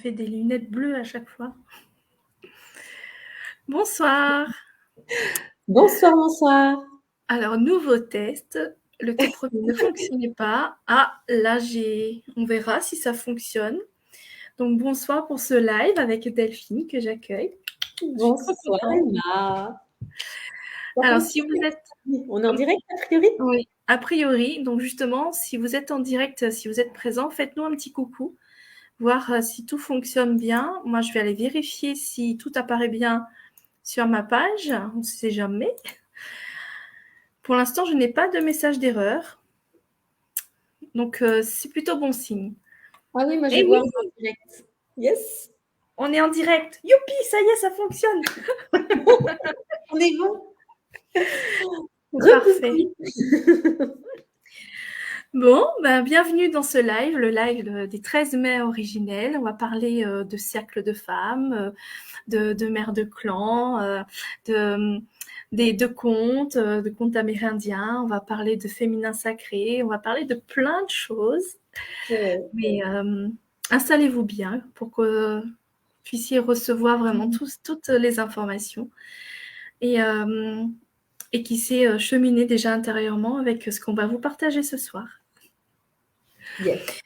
Fais des lunettes bleues à chaque fois. Bonsoir. Bonsoir, bonsoir. Alors, nouveau test. Le tout premier ne fonctionnait pas. Ah, là, on verra si ça fonctionne. Donc, bonsoir pour ce live avec Delphine que j'accueille. Je suis trop Bonsoir, contente. Emma. Ça Alors, si vous fonctionne? êtes... On est en direct, a priori? Oui, a priori. Donc, justement, si vous êtes en direct, si vous êtes présent, faites-nous un petit coucou. Voir si tout fonctionne bien. Moi, je vais aller vérifier si tout apparaît bien sur ma page. On ne sait jamais. Pour l'instant, je n'ai pas de message d'erreur. Donc, c'est plutôt bon signe. Ah oui, moi je Et oui, vois en direct. Yes, on est en direct. Youpi, ça y est, ça fonctionne. on est bon. Parfait. Recoucou. Bon, ben, bienvenue dans ce live, le live des 13 mai originels. On va parler de cercle de femmes, de mères de clan, de contes amérindiens. On va parler de féminin sacré. On va parler de plein de choses. Ouais. Mais installez-vous bien pour que vous puissiez recevoir vraiment toutes les informations et qui s'est cheminé déjà intérieurement avec ce qu'on va vous partager ce soir. Yes.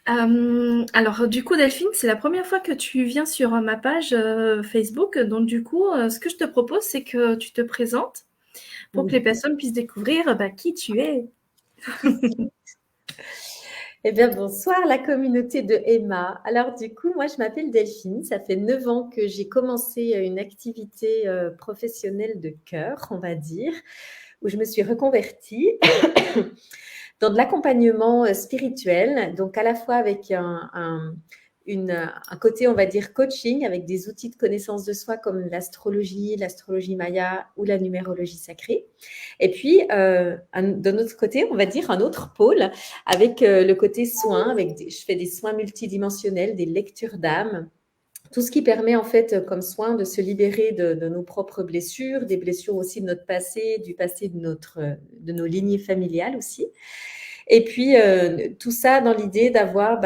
Alors du coup Delphine, c'est la première fois que tu viens sur ma page Facebook, donc du coup ce que je te propose c'est que tu te présentes pour que les Oui. personnes puissent découvrir qui tu es. Eh bien, bonsoir la communauté de Emma. Alors du coup, moi je m'appelle Delphine. Ça fait 9 ans que j'ai commencé une activité professionnelle de cœur, on va dire, où je me suis reconvertie dans de l'accompagnement spirituel, donc à la fois avec un côté, on va dire, coaching, avec des outils de connaissance de soi comme l'astrologie maya ou la numérologie sacrée. Et puis, d'un autre côté, on va dire un autre pôle, avec le côté soins, je fais des soins multidimensionnels, des lectures d'âme, tout ce qui permet en fait comme soin de se libérer de nos propres blessures, des blessures aussi de notre passé, du passé de nos lignées familiales aussi. Et puis, tout ça dans l'idée d'avoir,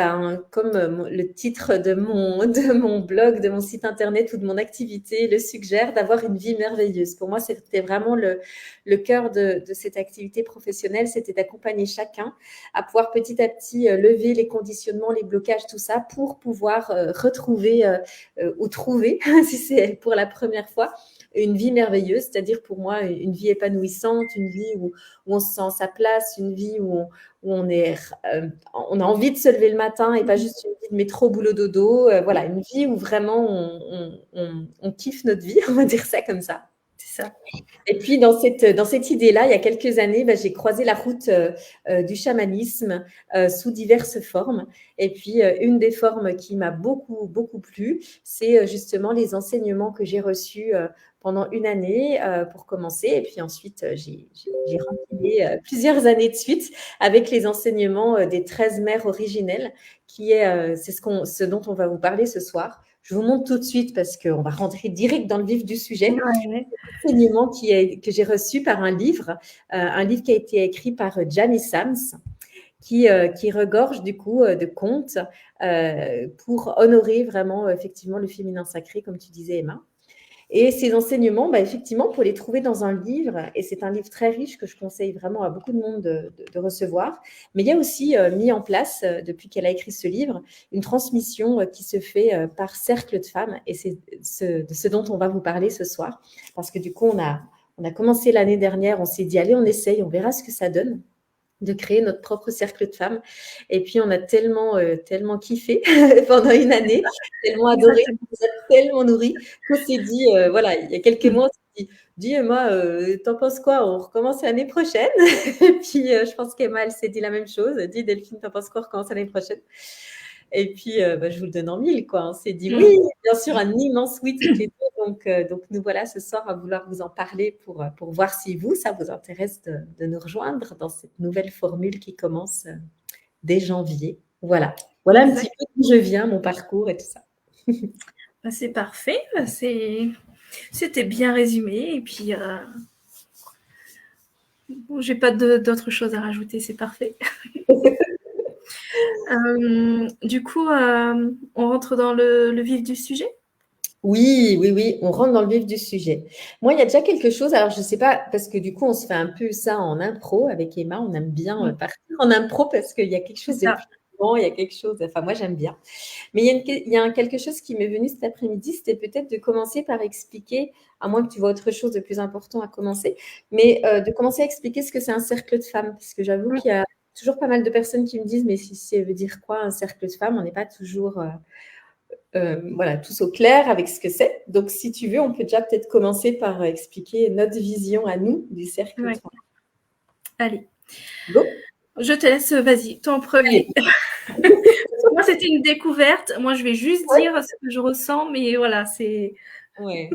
comme le titre de mon blog, de mon site internet ou de mon activité le suggère, d'avoir une vie merveilleuse. Pour moi, c'était vraiment le cœur de cette activité professionnelle, c'était d'accompagner chacun à pouvoir petit à petit lever les conditionnements, les blocages, tout ça, pour pouvoir retrouver ou trouver, si c'est pour la première fois, une vie merveilleuse, c'est-à-dire pour moi une vie épanouissante, une vie où on se sent à sa place, une vie où on a envie de se lever le matin et pas juste une vie de métro, boulot, dodo. Voilà, une vie où vraiment on kiffe notre vie, on va dire ça comme ça. C'est ça. Et puis, dans cette idée-là, il y a quelques années, j'ai croisé la route du chamanisme sous diverses formes. Et puis, une des formes qui m'a beaucoup, beaucoup plu, c'est justement les enseignements que j'ai reçus pendant une année pour commencer. Et puis ensuite, j'ai rempli plusieurs années de suite avec les enseignements des 13 mères originelles, c'est ce dont on va vous parler ce soir. Je vous montre tout de suite parce qu'on va rentrer direct dans le vif du sujet. Ouais. Enseignement que j'ai reçu par un livre qui a été écrit par Jani Sams, qui regorge du coup de contes pour honorer vraiment effectivement le féminin sacré, comme tu disais Emma. Et ces enseignements, effectivement, pour les trouver dans un livre, et c'est un livre très riche que je conseille vraiment à beaucoup de monde de recevoir, mais il y a aussi mis en place, depuis qu'elle a écrit ce livre, une transmission qui se fait par cercle de femmes, et c'est de ce dont on va vous parler ce soir, parce que du coup, on a commencé l'année dernière, on s'est dit, allez, on essaye, on verra ce que ça donne de créer notre propre cercle de femmes. Et puis, on a tellement kiffé pendant une année, tellement adoré, Exactement. on nous a tellement nourri qu'on s'est dit, voilà, il y a quelques mois, on s'est dit, dis Emma, t'en penses quoi? On recommence l'année prochaine. Et puis, je pense qu'Emma, elle s'est dit la même chose. Dis Delphine, t'en penses quoi? On recommence l'année prochaine. Et puis, je vous le donne en mille, quoi. On s'est dit oui, bien sûr, un immense oui toutes les deux. Donc, nous voilà ce soir à vouloir vous en parler pour voir si vous, ça vous intéresse de nous rejoindre dans cette nouvelle formule qui commence dès janvier. Voilà. Voilà un petit peu d'où je viens, mon parcours et tout ça. C'est parfait. C'était bien résumé. Et puis, bon, j'ai pas d'autres choses à rajouter. C'est parfait. Du coup, on rentre dans le vif du sujet? Oui, oui, oui, on rentre dans le vif du sujet. Moi, il y a déjà quelque chose, alors je ne sais pas, parce que du coup, on se fait un peu ça en impro avec Emma, on aime bien partir en impro parce qu'il y a quelque C'est chose de ça. plus grand, il y a quelque chose, enfin moi j'aime bien. Mais il y a quelque chose qui m'est venu cet après-midi, c'était peut-être de commencer par expliquer, à moins que tu vois autre chose de plus important à commencer, mais de commencer à expliquer ce que c'est un cercle de femmes, parce que j'avoue qu'il y a toujours pas mal de personnes qui me disent, mais si ça veut dire quoi un cercle de femmes, on n'est pas toujours voilà, tous au clair avec ce que c'est. Donc, si tu veux, on peut déjà peut-être commencer par expliquer notre vision à nous du cercle de Ouais. femmes. Allez, Go. je te laisse, vas-y, toi en premier. Allez. Moi, c'était une découverte. Moi, je vais juste Ouais. dire ce que je ressens, mais voilà, c'est. Ouais.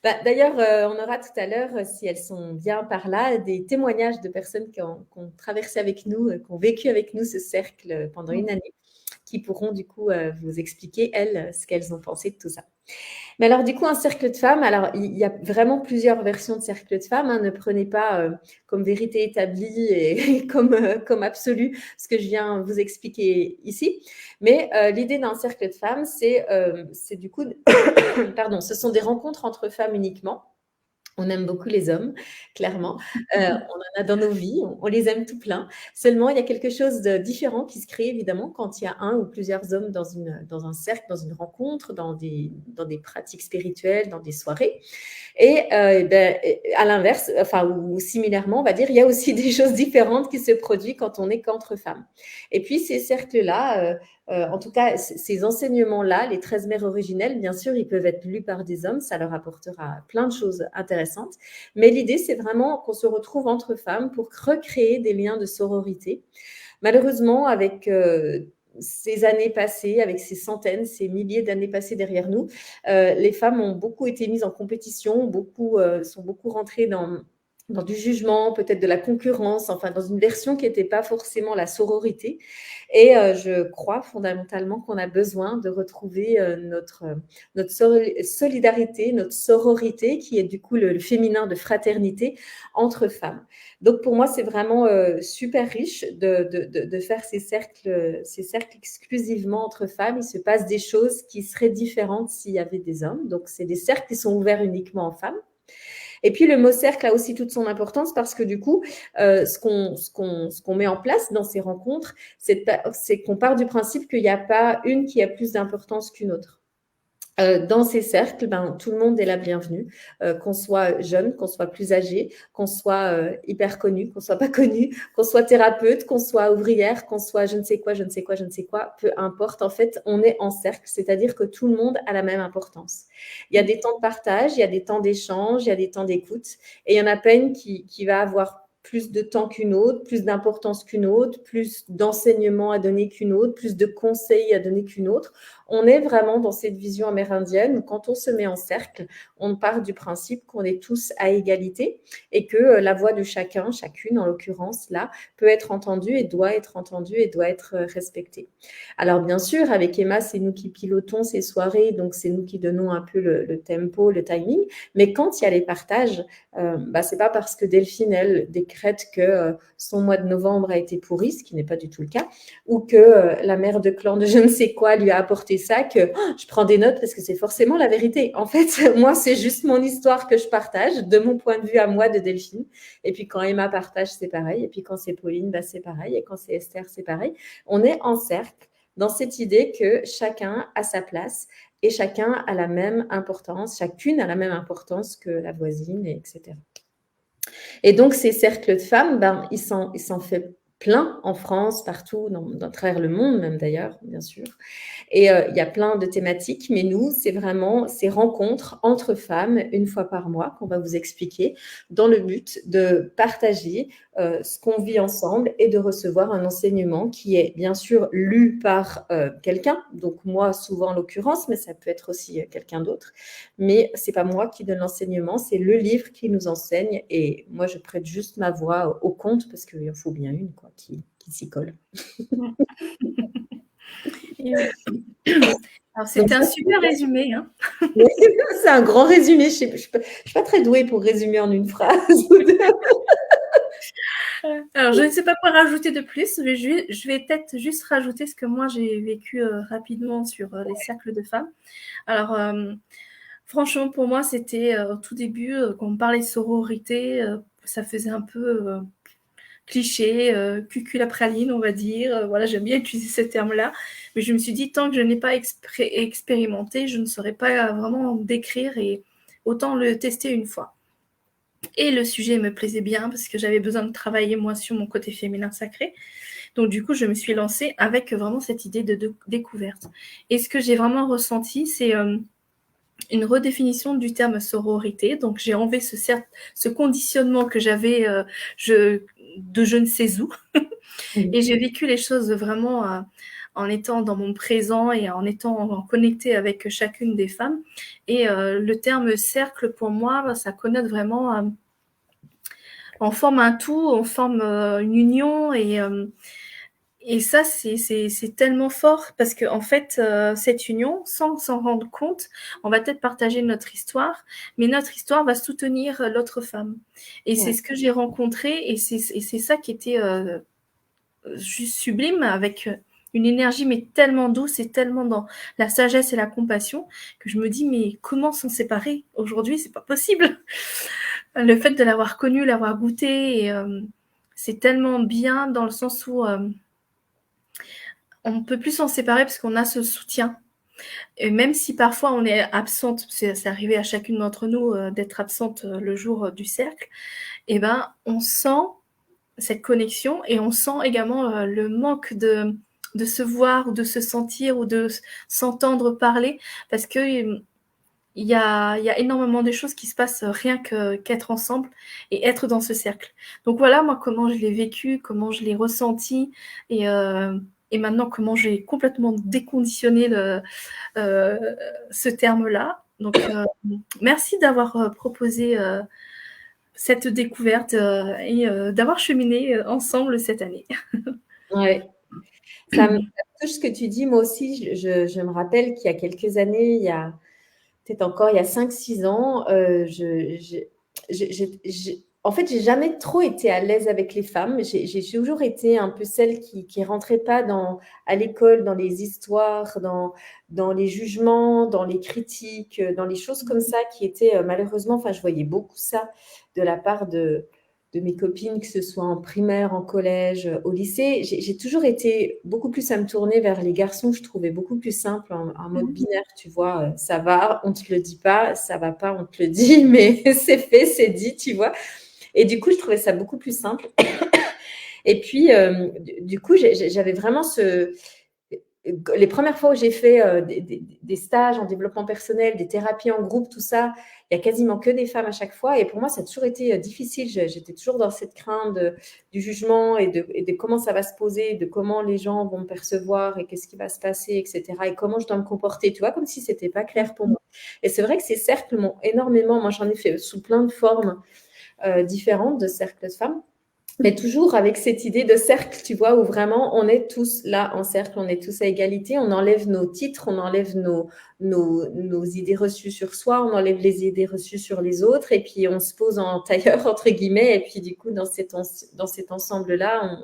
Bah, d'ailleurs, on aura tout à l'heure, si elles sont bien par là, des témoignages de personnes qui ont traversé avec nous, qui ont vécu avec nous ce cercle pendant une année, qui pourront du coup vous expliquer, elles, ce qu'elles ont pensé de tout ça. Mais alors, du coup, un cercle de femmes, alors il y a vraiment plusieurs versions de cercle de femmes. Hein, ne prenez pas comme vérité établie et comme absolue ce que je viens vous expliquer ici. Mais l'idée d'un cercle de femmes, c'est du coup, pardon, ce sont des rencontres entre femmes uniquement. On aime beaucoup les hommes, clairement. On en a dans nos vies, on les aime tout plein. Seulement, il y a quelque chose de différent qui se crée évidemment quand il y a un ou plusieurs hommes dans un cercle, dans une rencontre, dans des pratiques spirituelles, dans des soirées. Et à l'inverse, enfin, ou similairement, on va dire, il y a aussi des choses différentes qui se produisent quand on est qu'entre femmes. Et puis, ces cercles-là, en tout cas, ces enseignements-là, les 13 mères originelles, bien sûr, ils peuvent être lus par des hommes, ça leur apportera plein de choses intéressantes. Mais l'idée, c'est vraiment qu'on se retrouve entre femmes pour recréer des liens de sororité. Malheureusement, avec ces années passées, avec ces centaines, ces milliers d'années passées derrière nous, les femmes ont beaucoup été mises en compétition, sont beaucoup rentrées dans du jugement, peut-être de la concurrence, enfin dans une version qui n'était pas forcément la sororité. Et je crois fondamentalement qu'on a besoin de retrouver notre solidarité, notre sororité, qui est du coup le féminin de fraternité entre femmes. Donc pour moi, c'est vraiment super riche de faire ces cercles exclusivement entre femmes. Il se passe des choses qui seraient différentes s'il y avait des hommes. Donc c'est des cercles qui sont ouverts uniquement aux femmes. Et puis le mot cercle a aussi toute son importance parce que du coup, ce qu'on met en place dans ces rencontres, c'est qu'on part du principe qu'il n'y a pas une qui a plus d'importance qu'une autre. Dans ces cercles, tout le monde est la bienvenue, qu'on soit jeune, qu'on soit plus âgé, qu'on soit hyper connu, qu'on soit pas connu, qu'on soit thérapeute, qu'on soit ouvrière, qu'on soit je ne sais quoi, je ne sais quoi, je ne sais quoi, peu importe. En fait, on est en cercle, c'est-à-dire que tout le monde a la même importance. Il y a des temps de partage, il y a des temps d'échange, il y a des temps d'écoute, et il y en a pas une qui va avoir plus de temps qu'une autre, plus d'importance qu'une autre, plus d'enseignements à donner qu'une autre, plus de conseils à donner qu'une autre. On est vraiment dans cette vision amérindienne où quand on se met en cercle, on part du principe qu'on est tous à égalité et que la voix de chacun, chacune en l'occurrence là, peut être entendue et doit être respectée. Alors bien sûr, avec Emma, c'est nous qui pilotons ces soirées, donc c'est nous qui donnons un peu le tempo, le timing, mais quand il y a les partages, c'est pas parce que Delphine, elle, décrète que son mois de novembre a été pourri, ce qui n'est pas du tout le cas, ou que la mère de clan de je ne sais quoi lui a apporté ça, que je prends des notes parce que c'est forcément la vérité. En fait, moi, c'est juste mon histoire que je partage de mon point de vue à moi de Delphine. Et puis quand Emma partage, c'est pareil. Et puis quand c'est Pauline, c'est pareil. Et quand c'est Esther, c'est pareil. On est en cercle dans cette idée que chacun a sa place et chacun a la même importance, chacune a la même importance que la voisine, etc. Et donc, ces cercles de femmes, ils s'en fait plein en France, partout, dans travers le monde même d'ailleurs, bien sûr. Et il y a plein de thématiques, mais nous, c'est vraiment ces rencontres entre femmes une fois par mois qu'on va vous expliquer dans le but de partager ce qu'on vit ensemble et de recevoir un enseignement qui est bien sûr lu par quelqu'un, donc moi souvent en l'occurrence, mais ça peut être aussi quelqu'un d'autre. Mais c'est pas moi qui donne l'enseignement, c'est le livre qui nous enseigne et moi je prête juste ma voix au compte parce qu'il en faut bien une quoi, qui s'y colle. Alors, c'était un super résumé. Hein. C'est un grand résumé. Je ne suis pas très douée pour résumer en une phrase. Alors, je ne sais pas quoi rajouter de plus, mais je vais peut-être juste rajouter ce que moi j'ai vécu rapidement sur les cercles de femmes. Alors, franchement, pour moi, c'était au tout début, quand on parlait sororité, ça faisait un peu cliché, cuculapraline, on va dire. Voilà, j'aime bien utiliser ce terme-là. Mais je me suis dit, tant que je n'ai pas expérimenté, je ne saurais pas vraiment décrire et autant le tester une fois. Et le sujet me plaisait bien parce que j'avais besoin de travailler moi sur mon côté féminin sacré. Donc du coup, je me suis lancée avec vraiment cette idée de découverte. Et ce que j'ai vraiment ressenti, c'est une redéfinition du terme sororité. Donc j'ai enlevé ce conditionnement que j'avais de je ne sais où. Et j'ai vécu les choses vraiment en étant dans mon présent et en étant connectée avec chacune des femmes. Et le terme cercle, pour moi, ça connote vraiment on forme un tout, on forme une union et ça, c'est tellement fort parce qu'en fait, cette union, sans s'en rendre compte, on va peut-être partager notre histoire, mais notre histoire va soutenir l'autre femme. Et c'est Ouais. ce que j'ai rencontré et c'est ça qui était juste sublime avec une énergie mais tellement douce et tellement dans la sagesse et la compassion que je me dis mais comment s'en séparer aujourd'hui, c'est pas possible. Le fait de l'avoir connu, l'avoir goûté, et, c'est tellement bien dans le sens où on ne peut plus s'en séparer parce qu'on a ce soutien. Et même si parfois on est absente, c'est arrivé à chacune d'entre nous d'être absente le jour du cercle, et ben on sent cette connexion et on sent également le manque de se voir ou de se sentir ou de s'entendre parler parce que il y a énormément de choses qui se passent rien qu'être ensemble et être dans ce cercle. Donc voilà, moi, comment je l'ai vécu, comment je l'ai ressenti et maintenant, comment j'ai complètement déconditionné ce terme-là. Donc, merci d'avoir proposé cette découverte et d'avoir cheminé ensemble cette année. Ouais. Ça me touche ce que tu dis. Moi aussi, je me rappelle qu'il y a quelques années, il y a peut-être encore il y a 5-6 ans, en fait, j'ai jamais trop été à l'aise avec les femmes. J'ai toujours été un peu celle qui rentrait pas à l'école, dans les histoires, dans les jugements, dans les critiques, dans les choses comme ça qui étaient malheureusement, enfin, je voyais beaucoup ça de la part de mes copines, que ce soit en primaire, en collège, au lycée. J'ai toujours été beaucoup plus à me tourner vers les garçons. Je trouvais beaucoup plus simple en mode binaire, tu vois. Ça va, on te le dit pas, ça va pas, on te le dit, mais c'est fait, c'est dit, tu vois. Et du coup, je trouvais ça beaucoup plus simple. Et puis, du coup, j'avais vraiment les premières fois où j'ai fait des stages en développement personnel, des thérapies en groupe, tout ça, il y a quasiment que des femmes à chaque fois. Et pour moi, ça a toujours été difficile. J'étais toujours dans cette crainte du jugement et de comment ça va se poser, de comment les gens vont me percevoir et qu'est-ce qui va se passer, etc. Et comment je dois me comporter, tu vois, comme si c'était pas clair pour moi. Et c'est vrai que ces cercles m'ont énormément, moi j'en ai fait sous plein de formes différentes de cercles de femmes. Mais toujours avec cette idée de cercle, tu vois, où vraiment on est tous là en cercle, on est tous à égalité, on enlève nos titres, on enlève nos idées reçues sur soi, on enlève les idées reçues sur les autres, et puis on se pose en tailleur, entre guillemets, et puis du coup, dans cet ensemble-là,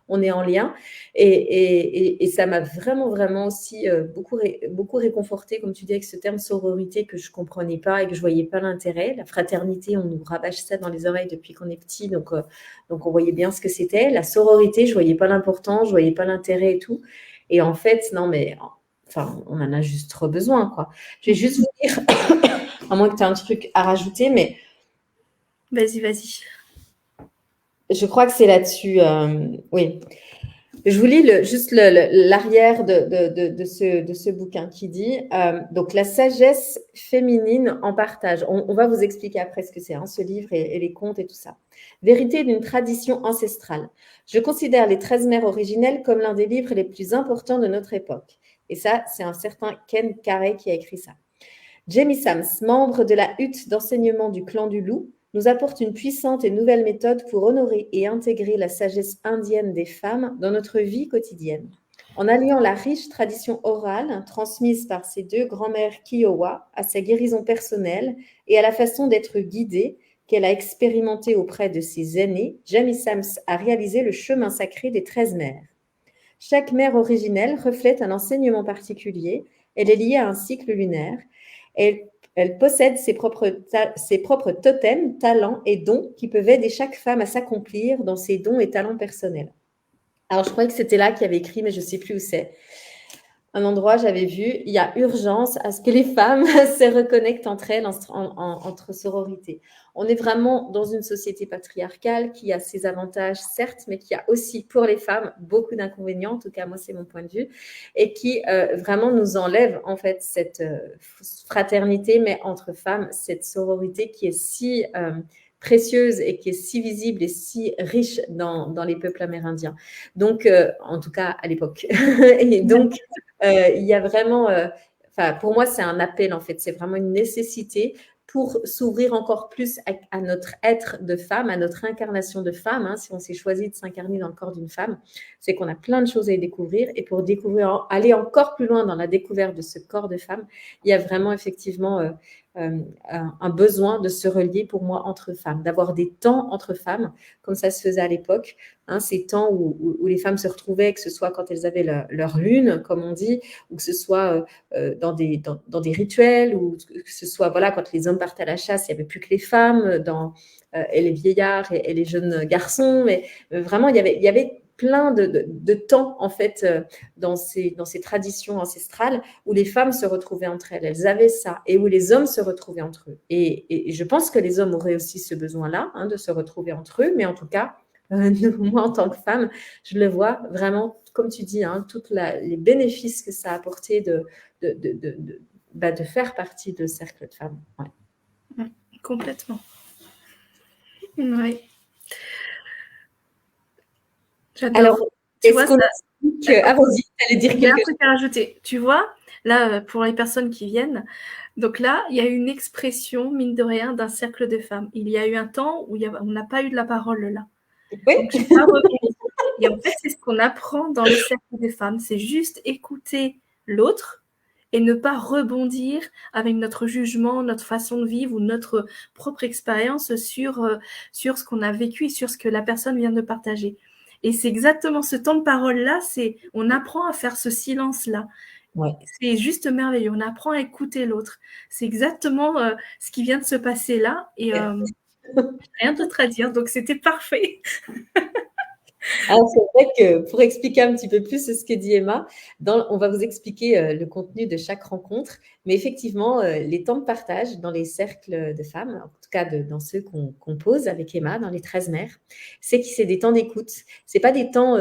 on est en lien. Et ça m'a vraiment, vraiment aussi beaucoup réconfortée, comme tu dis, avec ce terme sororité que je ne comprenais pas et que je ne voyais pas l'intérêt. La fraternité, on nous rabâche ça dans les oreilles depuis qu'on est petit, donc on voyait bien ce que c'était. La sororité, je ne voyais pas l'importance, je ne voyais pas l'intérêt et tout. Et en fait, non, mais enfin, on en a juste trop besoin, quoi. Je vais juste vous dire, à moins que tu aies un truc à rajouter, mais Vas-y, vas-y. je crois que c'est là-dessus. Oui. Je vous lis juste l'arrière de ce bouquin qui dit donc la sagesse féminine en partage. On va vous expliquer après ce que c'est, ce livre et les contes et tout ça. Vérité d'une tradition ancestrale. Je considère les 13 mères originelles comme l'un des livres les plus importants de notre époque. Et ça, c'est un certain Ken Carey qui a écrit ça. Jamie Sams, membre de la hutte d'enseignement du clan du loup, nous apporte une puissante et nouvelle méthode pour honorer et intégrer la sagesse indienne des femmes dans notre vie quotidienne. En alliant la riche tradition orale transmise par ses deux grands-mères Kiowa à sa guérison personnelle et à la façon d'être guidée qu'elle a expérimenté auprès de ses aînés, Jamie Sams a réalisé le chemin sacré des 13 mères. Chaque mère originelle reflète un enseignement particulier. Elle est liée à un cycle lunaire. Elle possède ses propres totems, talents et dons qui peuvent aider chaque femme à s'accomplir dans ses dons et talents personnels. Alors, je croyais que c'était là qu'il y avait écrit, mais je ne sais plus où c'est. Un endroit, j'avais vu, il y a urgence à ce que les femmes se reconnectent entre elles, entre sororités. On est vraiment dans une société patriarcale qui a ses avantages, certes, mais qui a aussi pour les femmes beaucoup d'inconvénients, en tout cas moi c'est mon point de vue, et qui vraiment nous enlève en fait cette fraternité, mais entre femmes, cette sororité qui est si précieuse et qui est si visible et si riche dans les peuples amérindiens. Donc, en tout cas à l'époque. Et donc, il y a vraiment, pour moi, c'est un appel en fait, c'est vraiment une nécessité pour s'ouvrir encore plus à notre être de femme, à notre incarnation de femme. Hein, si on s'est choisi de s'incarner dans le corps d'une femme, c'est qu'on a plein de choses à y découvrir. Et pour aller encore plus loin dans la découverte de ce corps de femme, il y a vraiment effectivement un besoin de se relier pour moi entre femmes, d'avoir des temps entre femmes, comme ça se faisait à l'époque. Hein, ces temps où les femmes se retrouvaient, que ce soit quand elles avaient leur lune, comme on dit, ou que ce soit dans des rituels, ou que ce soit quand les hommes partaient à la chasse, il n'y avait plus que les femmes, et les vieillards et les jeunes garçons, mais vraiment il y avait plein de temps en fait dans ces traditions ancestrales où les femmes se retrouvaient entre elles, elles avaient ça, et où les hommes se retrouvaient entre eux. Et je pense que les hommes auraient aussi ce besoin-là, hein, de se retrouver entre eux, mais en tout cas, moi, en tant que femme, je le vois vraiment, comme tu dis, hein, tous les bénéfices que ça a apporté de faire partie de ce cercle de femmes. Ouais. Complètement. Oui. J'adore. Alors, tu vois, est-ce qu'on explique... Ah, vas-y, tu allais dire il y a un quelque truc à rajouter. Tu vois, là, pour les personnes qui viennent, donc là, il y a une expression, mine de rien, d'un cercle de femmes. Il y a eu un temps où on n'a pas eu de la parole là. Oui. Donc, j'ai pas rebondi. Et en fait, c'est ce qu'on apprend dans le cercle des femmes. C'est juste écouter l'autre et ne pas rebondir avec notre jugement, notre façon de vivre ou notre propre expérience sur ce qu'on a vécu et sur ce que la personne vient de partager. Et c'est exactement ce temps de parole-là, on apprend à faire ce silence-là. Ouais. C'est juste merveilleux, on apprend à écouter l'autre. C'est exactement ce qui vient de se passer là, et rien d'autre à dire, donc c'était parfait. Alors, c'est vrai que pour expliquer un petit peu plus ce que dit Emma, on va vous expliquer le contenu de chaque rencontre, mais effectivement, les temps de partage dans les cercles de femmes, en tout cas dans ceux qu'on pose avec Emma, dans les 13 mères, c'est que c'est des temps d'écoute. C'est pas des temps...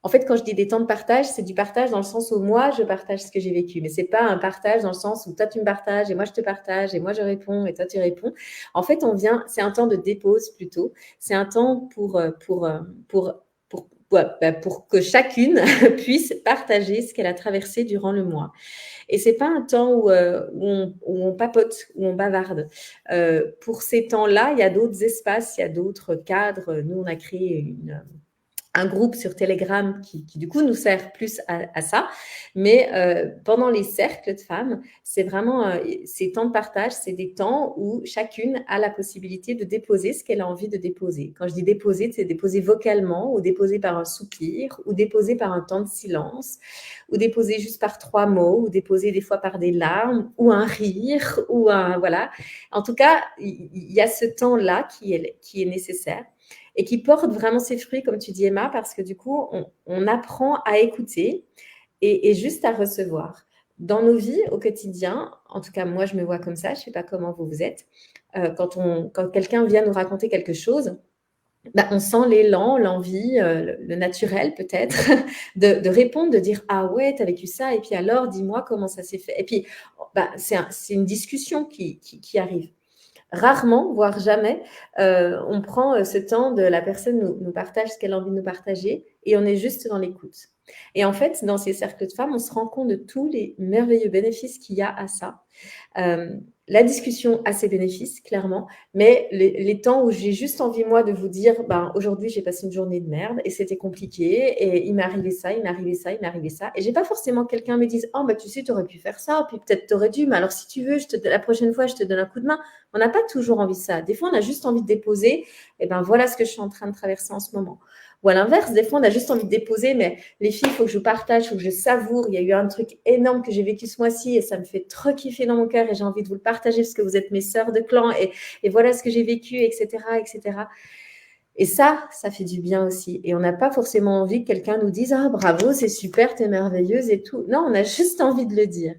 en fait, quand je dis des temps de partage, c'est du partage dans le sens où moi, je partage ce que j'ai vécu, mais c'est pas un partage dans le sens où toi, tu me partages et moi, je te partage et moi, je réponds et toi, tu réponds. En fait, c'est un temps de dépose plutôt. C'est un temps pour que chacune puisse partager ce qu'elle a traversé durant le mois. Et c'est pas un temps où on papote, où on bavarde. Pour ces temps-là, il y a d'autres espaces, il y a d'autres cadres. Nous, on a créé un groupe sur Telegram qui du coup nous sert plus à ça. Mais pendant les cercles de femmes, c'est vraiment ces temps de partage, c'est des temps où chacune a la possibilité de déposer ce qu'elle a envie de déposer. Quand je dis déposer, c'est déposer vocalement, ou déposer par un soupir, ou déposer par un temps de silence, ou déposer juste par 3 mots, ou déposer des fois par des larmes, ou un rire, ou un... Voilà. En tout cas, il y a ce temps-là qui est nécessaire et qui porte vraiment ses fruits, comme tu dis, Emma, parce que du coup, on apprend à écouter et juste à recevoir. Dans nos vies au quotidien, en tout cas, moi, je me vois comme ça, je ne sais pas comment vous êtes, quand quelqu'un vient nous raconter quelque chose, on sent l'élan, l'envie, le naturel peut-être, de répondre, de dire « Ah ouais, tu as vécu ça, et puis alors, dis-moi comment ça s'est fait. » Et puis, c'est une discussion qui arrive. Rarement, voire jamais, on prend ce temps de la personne nous partage ce qu'elle a envie de nous partager et on est juste dans l'écoute. Et en fait, dans ces cercles de femmes, on se rend compte de tous les merveilleux bénéfices qu'il y a à ça. La discussion a ses bénéfices, clairement, mais les temps où j'ai juste envie, moi, de vous dire, aujourd'hui, j'ai passé une journée de merde et c'était compliqué et il m'est arrivé ça, il m'est arrivé ça, il m'est arrivé ça. Et j'ai pas forcément quelqu'un me dise, oh, tu sais, tu aurais pu faire ça, puis peut-être tu aurais dû, mais alors si tu veux, la prochaine fois, je te donne un coup de main. On n'a pas toujours envie de ça. Des fois, on a juste envie de déposer, et voilà ce que je suis en train de traverser en ce moment. Ou à l'inverse, des fois, on a juste envie de déposer, mais les filles, il faut que je partage, il faut que je savoure. Il y a eu un truc énorme que j'ai vécu ce mois-ci et ça me fait trop kiffer dans mon cœur et j'ai envie de vous le partager parce que vous êtes mes sœurs de clan et voilà ce que j'ai vécu, etc., etc. Et ça fait du bien aussi. Et on n'a pas forcément envie que quelqu'un nous dise « Ah, bravo, c'est super, t'es merveilleuse et tout ». Non, on a juste envie de le dire.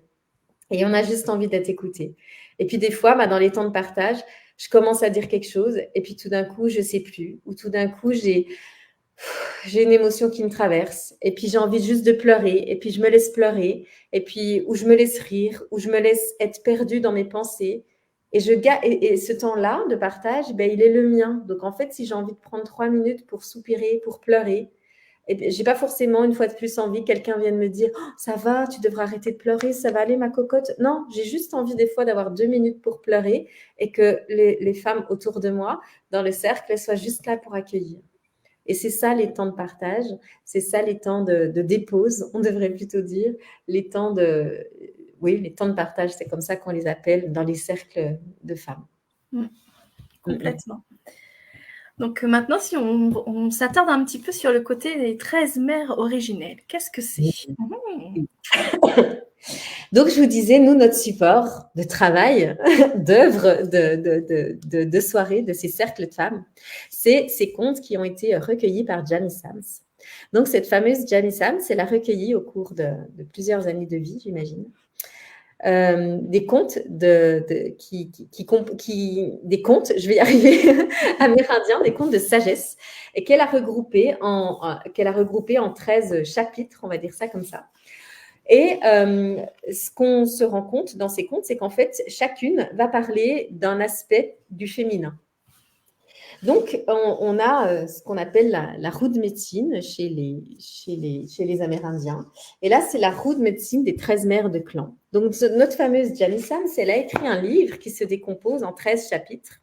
Et on a juste envie d'être écouté. Et puis des fois, dans les temps de partage, je commence à dire quelque chose et puis tout d'un coup, je ne sais plus. Ou tout d'un coup, j'ai une émotion qui me traverse et puis j'ai envie juste de pleurer et puis je me laisse pleurer et puis ou je me laisse rire ou je me laisse être perdue dans mes pensées et ce temps-là de partage, il est le mien. Donc en fait, si j'ai envie de prendre 3 minutes pour soupirer, pour pleurer, et j'ai pas forcément une fois de plus envie que quelqu'un vienne me dire oh, ça va, tu devrais arrêter de pleurer, ça va aller ma cocotte. Non, j'ai juste envie des fois d'avoir 2 minutes pour pleurer et que les femmes autour de moi, dans le cercle, elles soient juste là pour accueillir. Et c'est ça les temps de partage, c'est ça les temps de dépose, on devrait plutôt dire, les temps de partage, c'est comme ça qu'on les appelle dans les cercles de femmes. Complètement. Donc maintenant, si on s'attarde un petit peu sur le côté des 13 mères originelles, qu'est-ce que c'est? Donc, je vous disais, nous, notre support de travail, d'œuvre, de soirée, de ces cercles de femmes, c'est ces contes qui ont été recueillis par Jamie Sams. Donc, cette fameuse Jamie Sams, elle a recueilli au cours de plusieurs années de vie, j'imagine, des contes des contes, je vais y arriver, amérindiens, des contes de sagesse, et qu'elle a regroupés en 13 chapitres, on va dire ça comme ça. Et ce qu'on se rend compte dans ces contes, c'est qu'en fait, chacune va parler d'un aspect du féminin. Donc, on a ce qu'on appelle la roue de médecine chez les Amérindiens. Et là, c'est la roue de médecine des 13 mères de clan. Donc, notre fameuse Jamie Sams, elle a écrit un livre qui se décompose en 13 chapitres.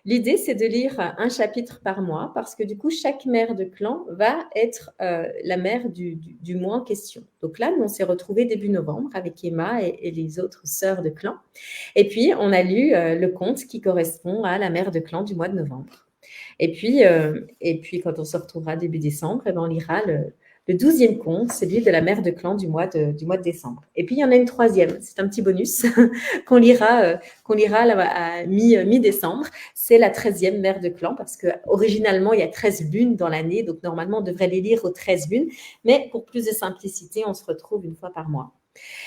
L'idée, c'est de lire un chapitre par mois parce que du coup, chaque mère de clan va être la mère du mois en question. Donc là, nous, on s'est retrouvés début novembre avec Emma et les autres sœurs de clan. Et puis, on a lu le conte qui correspond à la mère de clan du mois de novembre. Et puis, quand on se retrouvera début décembre, on lira le 12e conte, celui de la mère de clan du mois de décembre. Et puis, il y en a une troisième, c'est un petit bonus qu'on lira là, à mi-décembre. C'est la 13e mère de clan parce qu'originalement, il y a 13 lunes dans l'année. Donc, normalement, on devrait les lire aux 13 lunes. Mais pour plus de simplicité, on se retrouve une fois par mois.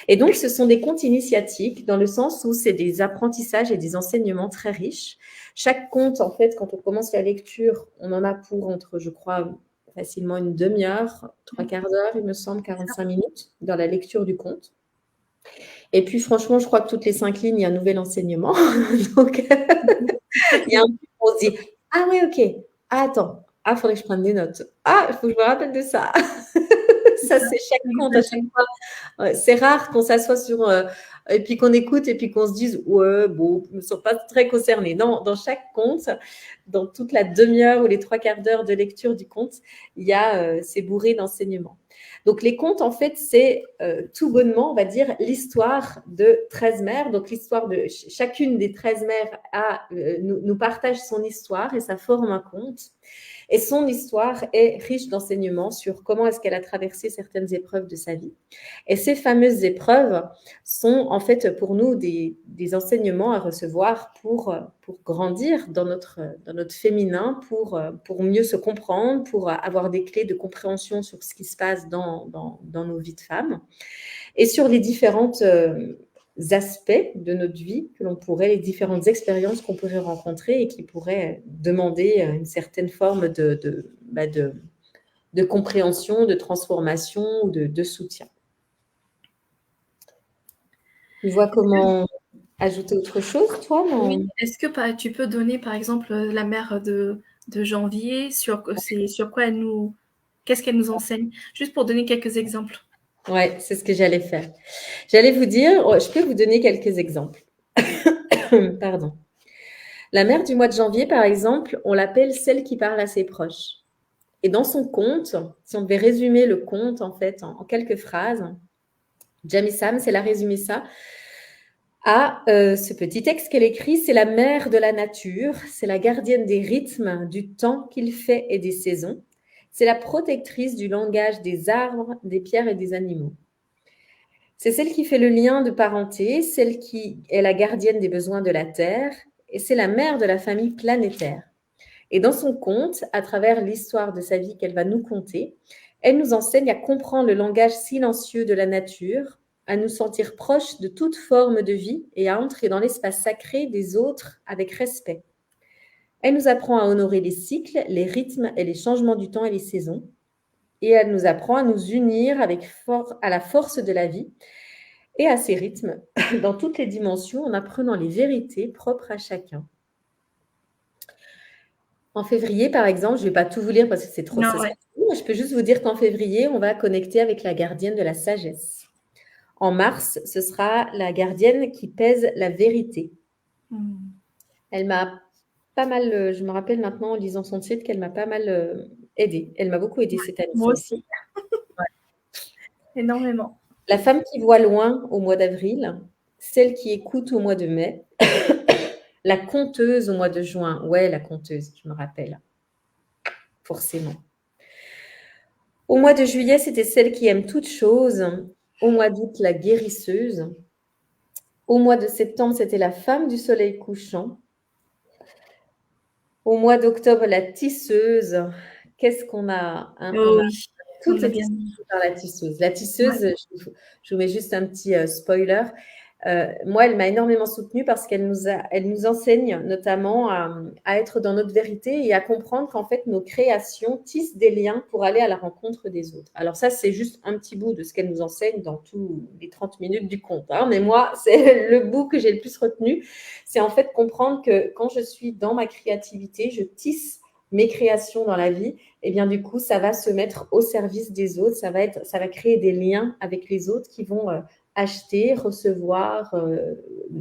Et donc, ce sont des contes initiatiques dans le sens où c'est des apprentissages et des enseignements très riches. Chaque conte, en fait, quand on commence la lecture, on en a pour entre, je crois, facilement une demi-heure, 3/4 d'heure, il me semble, 45 minutes dans la lecture du conte. Et puis, franchement, je crois que toutes les 5 lignes, il y a un nouvel enseignement. Donc, il y a un truc où on se dit « Ah oui, ok. Ah, attends. Ah, il faudrait que je prenne des notes. Ah, il faut que je me rappelle de ça. » Ça, c'est chaque conte à chaque fois. C'est rare qu'on s'assoie et puis qu'on écoute et puis qu'on se dise « Ouais, bon, ils ne sont pas très concernés. » Non, dans chaque conte, dans toute la demi-heure ou les 3/4 d'heure de lecture du conte, c'est bourré d'enseignements. Donc, les contes, en fait, c'est tout bonnement, on va dire, l'histoire de 13 mères. Donc, l'histoire de chacune des 13 mères nous partage son histoire et ça forme un conte. Et son histoire est riche d'enseignements sur comment est-ce qu'elle a traversé certaines épreuves de sa vie. Et ces fameuses épreuves sont en fait pour nous des enseignements à recevoir pour grandir dans notre féminin, pour mieux se comprendre, pour avoir des clés de compréhension sur ce qui se passe dans nos vies de femmes et sur les différentes aspects de notre vie les différentes expériences qu'on pourrait rencontrer et qui pourraient demander une certaine forme de compréhension, de transformation ou de soutien. Tu vois comment ajouter autre chose, toi? Oui. Est-ce que tu peux donner, par exemple, la mère de janvier, sur quoi elle nous Qu'est-ce qu'elle nous enseigne? Juste pour donner quelques exemples. Ouais, c'est ce que j'allais faire. J'allais vous dire, je peux vous donner quelques exemples. Pardon. La mère du mois de janvier, par exemple, on l'appelle celle qui parle à ses proches. Et dans son conte, si on devait résumer le conte en fait en quelques phrases, Jamie Sams, elle a résumé ça à ce petit texte qu'elle écrit, c'est la mère de la nature, c'est la gardienne des rythmes, du temps qu'il fait et des saisons, c'est la protectrice du langage des arbres, des pierres et des animaux. C'est celle qui fait le lien de parenté, celle qui est la gardienne des besoins de la terre, et c'est la mère de la famille planétaire. Et dans son conte, à travers l'histoire de sa vie qu'elle va nous conter, elle nous enseigne à comprendre le langage silencieux de la nature, à nous sentir proches de toute forme de vie et à entrer dans l'espace sacré des autres avec respect. Elle nous apprend à honorer les cycles, les rythmes et les changements du temps et les saisons. Et elle nous apprend à nous unir à la force de la vie et à ses rythmes dans toutes les dimensions en apprenant les vérités propres à chacun. En février, par exemple, je ne vais pas tout vous lire parce que c'est trop je peux juste vous dire qu'en février, on va connecter avec la gardienne de la sagesse. En mars, ce sera la gardienne qui pèse la vérité. Elle m'a pas mal, je me rappelle maintenant en lisant son titre qu'elle m'a pas mal aidée. Elle m'a beaucoup aidée cette année. Moi aussi. Ouais. Énormément. La femme qui voit loin au mois d'avril, celle qui écoute au mois de mai, la conteuse au mois de juin. Ouais, la conteuse, je me rappelle. Forcément. Au mois de juillet, c'était celle qui aime toutes choses. Au mois d'août, la guérisseuse. Au mois de septembre, c'était la femme du soleil couchant. Au mois d'octobre, la tisseuse. Qu'est-ce qu'on a, hein, on a toutes les tissues par la tisseuse. La tisseuse, ouais. Je vous mets juste un petit spoiler. Moi, elle m'a énormément soutenue parce qu'elle nous enseigne notamment à être dans notre vérité et à comprendre qu'en fait, nos créations tissent des liens pour aller à la rencontre des autres. Alors ça, c'est juste un petit bout de ce qu'elle nous enseigne dans tous les 30 minutes du conte. Hein. Mais moi, c'est le bout que j'ai le plus retenu. C'est en fait comprendre que quand je suis dans ma créativité, je tisse mes créations dans la vie, et bien du coup, ça va se mettre au service des autres, ça va créer des liens avec les autres qui vont acheter, recevoir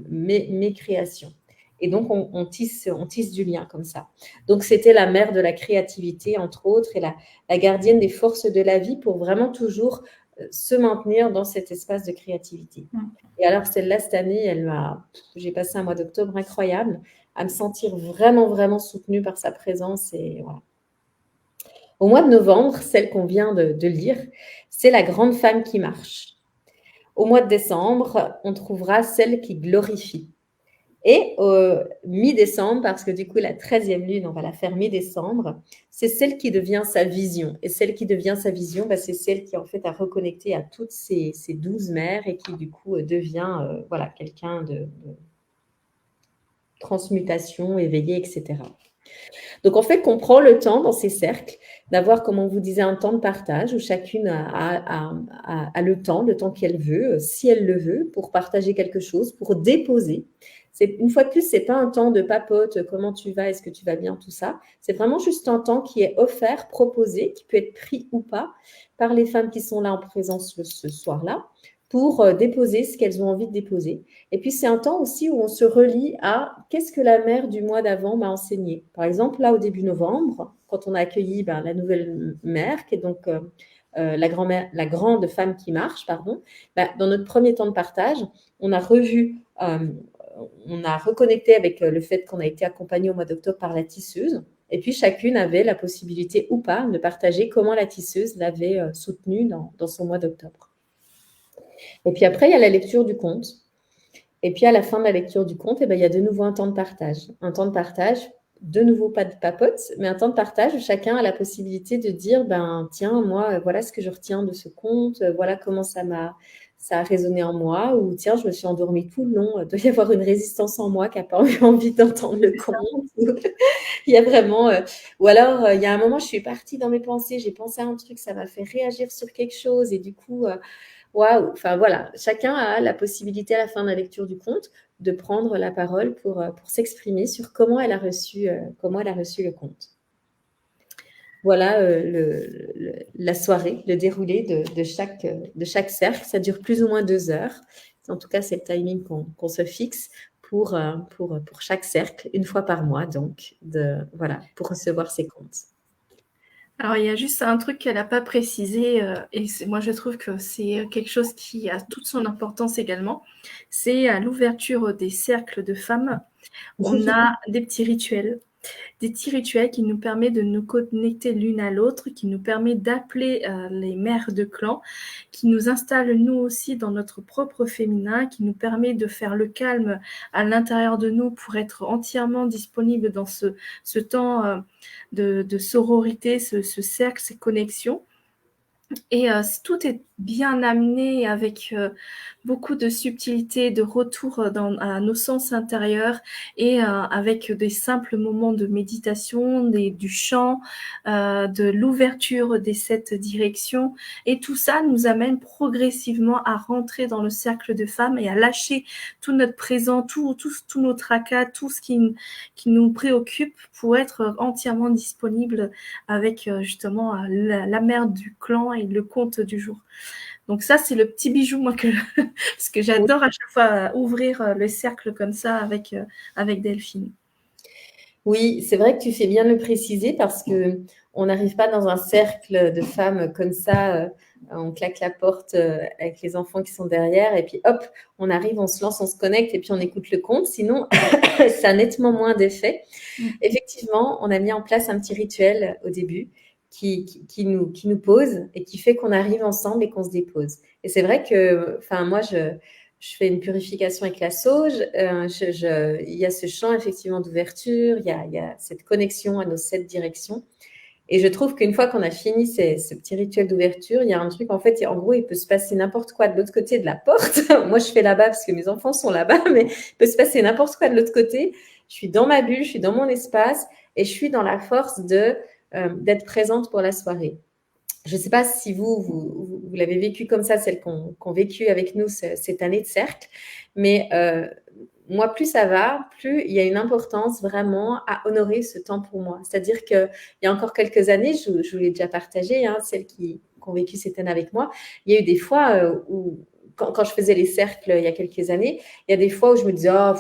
mes créations. Et donc, on tisse du lien comme ça. Donc, c'était la mère de la créativité, entre autres, et la gardienne des forces de la vie pour vraiment toujours se maintenir dans cet espace de créativité. Et alors, celle-là, cette année, j'ai passé un mois d'octobre incroyable, à me sentir vraiment, vraiment soutenue par sa présence. Et voilà. Au mois de novembre, celle qu'on vient de lire, c'est la grande femme qui marche. Au mois de décembre, on trouvera celle qui glorifie. Et mi-décembre, parce que du coup, la 13e lune, on va la faire mi-décembre, c'est celle qui devient sa vision. Et celle qui devient sa vision, c'est celle qui, en fait, a reconnecté à toutes ces 12 mères et qui, du coup, devient quelqu'un de transmutation, éveillé, etc. Donc, en fait, qu'on prend le temps dans ces cercles d'avoir, comme on vous disait, un temps de partage où chacune a le temps qu'elle veut, si elle le veut, pour partager quelque chose, pour déposer. Une fois de plus, ce n'est pas un temps de papote, comment tu vas, est-ce que tu vas bien, tout ça. C'est vraiment juste un temps qui est offert, proposé, qui peut être pris ou pas par les femmes qui sont là en présence ce soir-là, pour déposer ce qu'elles ont envie de déposer. Et puis, c'est un temps aussi où on se relie à qu'est-ce que la mère du mois d'avant m'a enseigné. Par exemple, là, au début novembre, quand on a accueilli la nouvelle mère, qui est donc la grande femme qui marche, dans notre premier temps de partage, on a reconnecté avec le fait qu'on a été accompagné au mois d'octobre par la tisseuse. Et puis, chacune avait la possibilité ou pas de partager comment la tisseuse l'avait soutenue dans son mois d'octobre. Et puis après, il y a la lecture du conte. Et puis à la fin de la lecture du conte, il y a de nouveau un temps de partage. Un temps de partage, de nouveau pas de papote, mais un temps de partage où chacun a la possibilité de dire, tiens, moi, voilà ce que je retiens de ce conte, voilà comment ça a résonné en moi, ou tiens, je me suis endormie tout le long, il doit y avoir une résistance en moi qui n'a pas eu envie d'entendre le conte. Il y a vraiment, ou alors il y a un moment, je suis partie dans mes pensées, j'ai pensé à un truc, ça m'a fait réagir sur quelque chose, et du coup... waouh, enfin voilà, chacun a la possibilité à la fin de la lecture du conte de prendre la parole pour s'exprimer sur comment elle a reçu le conte. voilà la soirée, le déroulé de chaque cercle. Ça dure plus ou moins 2 heures. En tout cas, c'est le timing qu'on se fixe pour chaque cercle, une fois par mois, donc, voilà, pour recevoir ses comptes. Alors, il y a juste un truc qu'elle n'a pas précisé, et moi je trouve que c'est quelque chose qui a toute son importance également. C'est à l'ouverture des cercles de femmes, on a des petits rituels. Des petits rituels qui nous permettent de nous connecter l'une à l'autre, qui nous permet d'appeler les mères de clan, qui nous installe nous aussi dans notre propre féminin, qui nous permet de faire le calme à l'intérieur de nous pour être entièrement disponible dans ce temps de sororité, ce cercle, ces connexions. Et tout est bien amené avec beaucoup de subtilité, de retour à nos sens intérieurs et avec des simples moments de méditation, du chant, de l'ouverture des 7 directions. Et tout ça nous amène progressivement à rentrer dans le cercle de femmes et à lâcher tout notre présent, tout nos tracas, tout ce qui nous préoccupe pour être entièrement disponible avec justement la mère du clan et le conte du jour. Donc ça, c'est le petit bijou, moi, parce que j'adore à chaque fois ouvrir le cercle comme ça avec Delphine. Oui, c'est vrai que tu fais bien de le préciser parce que on n'arrive pas dans un cercle de femmes comme ça, on claque la porte avec les enfants qui sont derrière et puis hop, on arrive, on se lance, on se connecte et puis on écoute le conte. Sinon, ça a nettement moins d'effet. Effectivement, on a mis en place un petit rituel au début qui nous pose et qui fait qu'on arrive ensemble et qu'on se dépose. Et c'est vrai que, enfin, moi, je fais une purification avec la sauge. Il y a ce champ effectivement d'ouverture, il y a cette connexion à nos 7 directions. Et je trouve qu'une fois qu'on a fini ce petit rituel d'ouverture, il y a un truc, en fait, en gros, il peut se passer n'importe quoi de l'autre côté de la porte. Moi, je fais là-bas parce que mes enfants sont là-bas, mais il peut se passer n'importe quoi de l'autre côté. Je suis dans ma bulle, je suis dans mon espace et je suis dans la force d'être présente pour la soirée. Je ne sais pas si vous l'avez vécu comme ça, celles qu'on vécu avec nous cette année de cercle, mais moi, plus ça va, plus il y a une importance vraiment à honorer ce temps pour moi. C'est-à-dire qu'il y a encore quelques années, je vous l'ai déjà partagé, hein, celles qui ont vécu cette année avec moi, il y a eu des fois où, quand je faisais les cercles il y a quelques années, il y a des fois où je me disais, oh,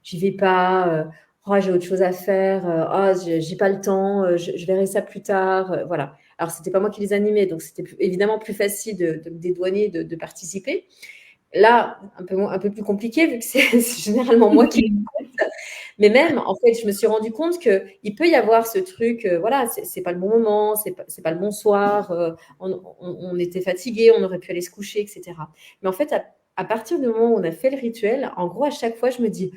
j'y vais pas, oh, j'ai autre chose à faire, oh, j'ai pas le temps, je verrai ça plus tard, voilà. Alors, ce n'était pas moi qui les animais, donc c'était évidemment plus facile de me dédouaner, de participer. Là, un peu plus compliqué, vu que c'est généralement moi qui l'écoute. Mais même, en fait, je me suis rendu compte qu'il peut y avoir ce truc, voilà, c'est pas le bon moment, c'est pas le bon soir, on était fatigué, on aurait pu aller se coucher, etc. Mais en fait, à partir du moment où on a fait le rituel, en gros, à chaque fois, je me dis,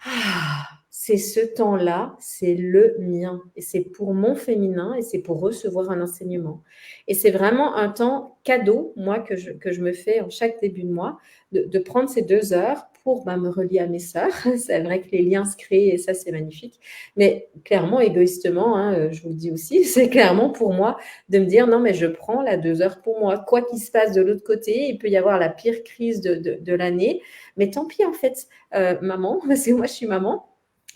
ah, c'est ce temps-là, c'est le mien. Et c'est pour mon féminin et c'est pour recevoir un enseignement. Et c'est vraiment un temps cadeau, moi, que je me fais en chaque début de mois, de prendre ces 2 heures pour me relier à mes sœurs. C'est vrai que les liens se créent et ça, c'est magnifique. Mais clairement, égoïstement, hein, je vous le dis aussi, c'est clairement pour moi de me dire non, mais je prends la 2 heures pour moi. Quoi qu'il se passe de l'autre côté, il peut y avoir la pire crise de l'année. Mais tant pis, en fait, maman, parce que moi, je suis maman.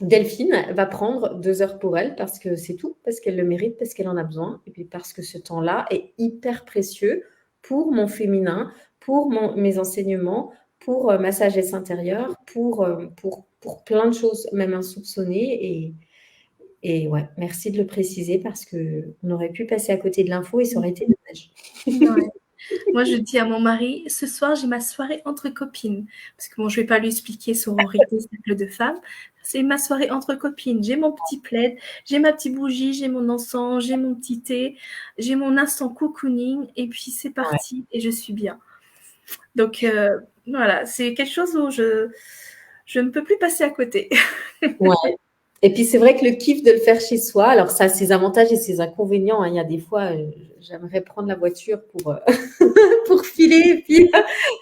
Delphine va prendre 2 heures pour elle parce que c'est tout, parce qu'elle le mérite, parce qu'elle en a besoin, et puis parce que ce temps-là est hyper précieux pour mon féminin, pour mes enseignements, pour ma sagesse intérieure, pour plein de choses, même insoupçonnées. Et ouais, merci de le préciser parce qu'on aurait pu passer à côté de l'info et ça aurait été dommage. Ouais. Moi, je dis à mon mari, ce soir, j'ai ma soirée entre copines. Parce que bon, je ne vais pas lui expliquer sororité, cercle de femmes. C'est ma soirée entre copines. J'ai mon petit plaid, j'ai ma petite bougie, j'ai mon encens, j'ai mon petit thé, j'ai mon instant cocooning, et puis c'est parti, et je suis bien. Donc, voilà, c'est quelque chose où je ne peux plus passer à côté. Ouais. Et puis c'est vrai que le kiff de le faire chez soi, alors ça a ses avantages et ses inconvénients, hein. Il y a des fois, j'aimerais prendre la voiture pour, pour filer et puis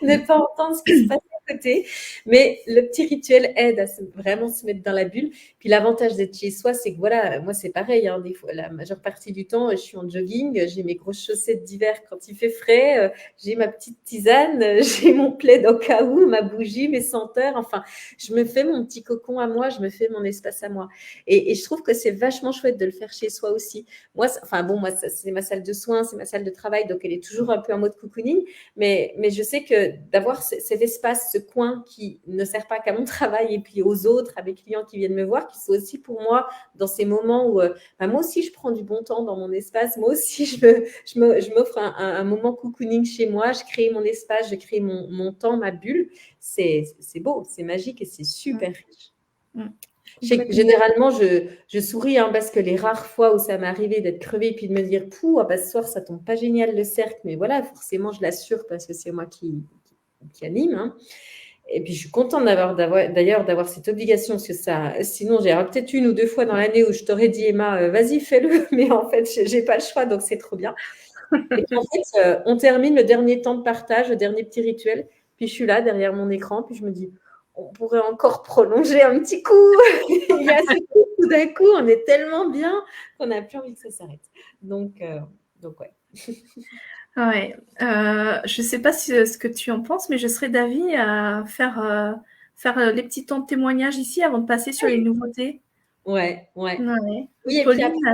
ne pas entendre ce qui se passe à côté. Mais le petit rituel aide à vraiment se mettre dans la bulle. Puis l'avantage d'être chez soi, c'est que voilà, moi c'est pareil. Hein, des fois, la majeure partie du temps, je suis en jogging, j'ai mes grosses chaussettes d'hiver quand il fait frais, j'ai ma petite tisane, j'ai mon plaid au cas où, ma bougie, mes senteurs. Enfin, je me fais mon petit cocon à moi, je me fais mon espace à moi. Et je trouve que c'est vachement chouette de le faire chez soi aussi. Moi, enfin bon, moi c'est ma salle de soins, c'est ma salle de travail, donc elle est toujours un peu en mode cocooning. Mais je sais que d'avoir cet espace, ce coin qui ne sert pas qu'à mon travail et puis aux autres, à mes clients qui viennent me voir, qui sont aussi pour moi dans ces moments où moi aussi je prends du bon temps dans mon espace, moi aussi je m'offre un moment cocooning chez moi, je crée mon espace, je crée mon temps, ma bulle. C'est beau, c'est magique et c'est super riche. Généralement, je souris parce que les rares fois où ça m'est arrivé d'être crevée et puis de me dire, pouh, ce soir, ça tombe pas génial le cercle, mais voilà, forcément, je l'assure parce que c'est moi qui anime. Et puis, je suis contente d'ailleurs d'avoir cette obligation parce que ça, sinon, j'ai peut-être une ou deux fois dans l'année où je t'aurais dit, Emma, vas-y, fais-le, mais en fait, j'ai pas le choix, donc c'est trop bien. Et puis, en fait, on termine le dernier temps de partage, le dernier petit rituel, puis je suis là derrière mon écran, puis je me dis, on pourrait encore prolonger un petit coup. Il y a ce coup, tout d'un coup, on est tellement bien qu'on n'a plus envie que ça s'arrête. Donc ouais. Ouais. Je sais pas ce que tu en penses, mais je serais d'avis à faire les petits temps de témoignage ici avant de passer sur les nouveautés. Ouais. Ouais. Oui, et puis Pauline, après,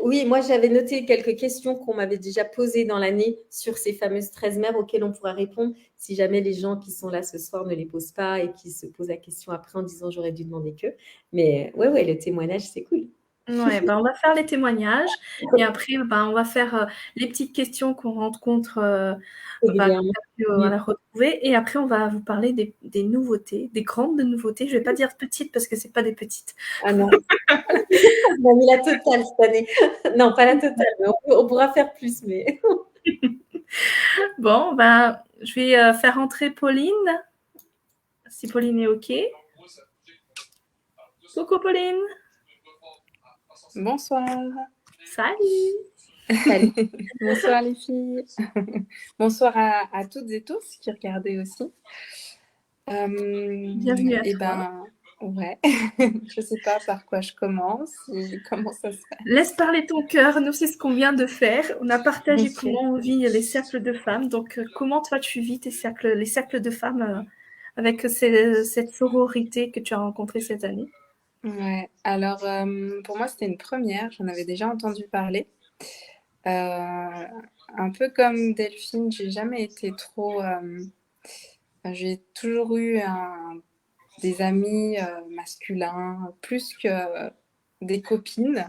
oui, moi j'avais noté quelques questions qu'on m'avait déjà posées dans l'année sur ces fameuses 13 mères auxquelles on pourra répondre si jamais les gens qui sont là ce soir ne les posent pas et qui se posent la question après en disant j'aurais dû demander que. Mais ouais, le témoignage, c'est cool. ouais, on va faire les témoignages et après, on va faire les petites questions qu'on rencontre, Régulièrement. à la retrouver et après on va vous parler des nouveautés, des grandes nouveautés. Je vais pas dire petites parce que c'est pas des petites. Ah non, on a mis la totale cette année. Non, pas la totale, mais on pourra faire plus. Mais Bon, je vais faire entrer Pauline, si Pauline est OK. Coucou Pauline. Bonsoir. Salut. Bonsoir les filles. Bonsoir à toutes et tous qui regardaient aussi. Bienvenue à toi. Ouais. Je sais pas par quoi je commence et comment ça se passe. Laisse parler ton cœur. Nous, c'est ce qu'on vient de faire. On a partagé Ok. comment on vit les cercles de femmes. Donc, comment toi, tu vis les cercles de femmes avec cette sororité que tu as rencontrée cette année? Ouais. Alors, pour moi, c'était une première. J'en avais déjà entendu parler. Un peu comme Delphine, j'ai jamais été trop. J'ai toujours eu des amis masculins plus que des copines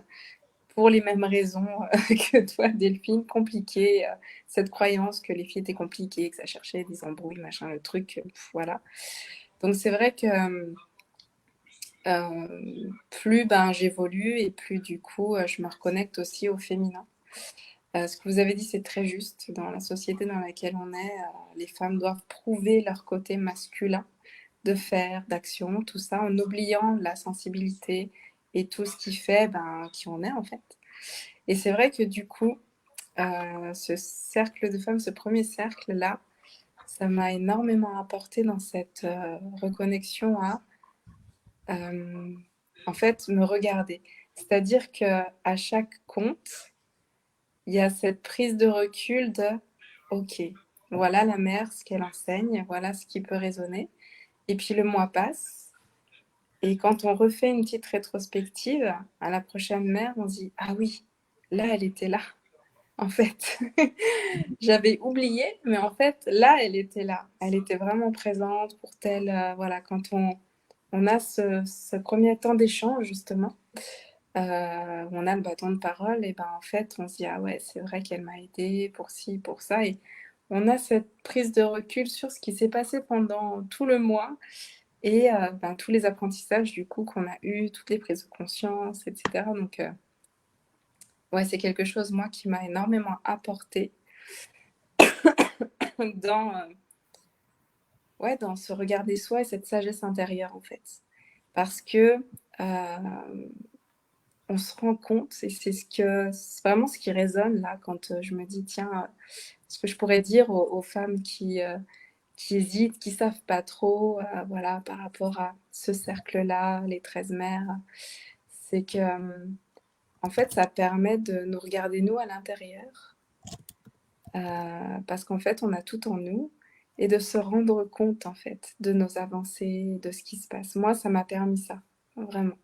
pour les mêmes raisons que toi, Delphine. Compliqué, cette croyance que les filles étaient compliquées, que ça cherchait des embrouilles, machin, le truc, voilà. Donc c'est vrai que plus j'évolue et plus du coup je me reconnecte aussi au féminin. Ce que vous avez dit, c'est très juste. Dans la société dans laquelle on est, les femmes doivent prouver leur côté masculin de faire, d'action, tout ça, en oubliant la sensibilité et tout ce qui fait qui on est en fait. Et c'est vrai que du coup, ce cercle de femmes, ce premier cercle-là, ça m'a énormément apporté dans cette reconnexion à, en fait, me regarder. C'est-à-dire qu'à chaque compte, il y a cette prise de recul de OK, voilà la mère, ce qu'elle enseigne, voilà ce qui peut résonner. Et puis le mois passe. Et quand on refait une petite rétrospective, à la prochaine mère, on se dit ah oui, là, elle était là. En fait, j'avais oublié, mais en fait, là, elle était là. Elle était vraiment présente pour tel. Voilà, quand on a ce premier temps d'échange, justement, on a le bâton de parole, et en fait, on se dit ah ouais, c'est vrai qu'elle m'a aidé pour ci, pour ça. Et on a cette prise de recul sur ce qui s'est passé pendant tout le mois et tous les apprentissages du coup qu'on a eu, toutes les prises de conscience, etc. Donc ouais, c'est quelque chose moi qui m'a énormément apporté dans dans se regarder soi et cette sagesse intérieure en fait, parce que on se rend compte et c'est vraiment ce qui résonne là quand je me dis tiens, ce que je pourrais dire aux femmes qui qui hésitent, qui savent pas trop, voilà, par rapport à ce cercle-là, les 13 mères, c'est que, en fait, ça permet de nous regarder nous à l'intérieur, parce qu'en fait, on a tout en nous et de se rendre compte, en fait, de nos avancées, de ce qui se passe. Moi, ça m'a permis ça, vraiment.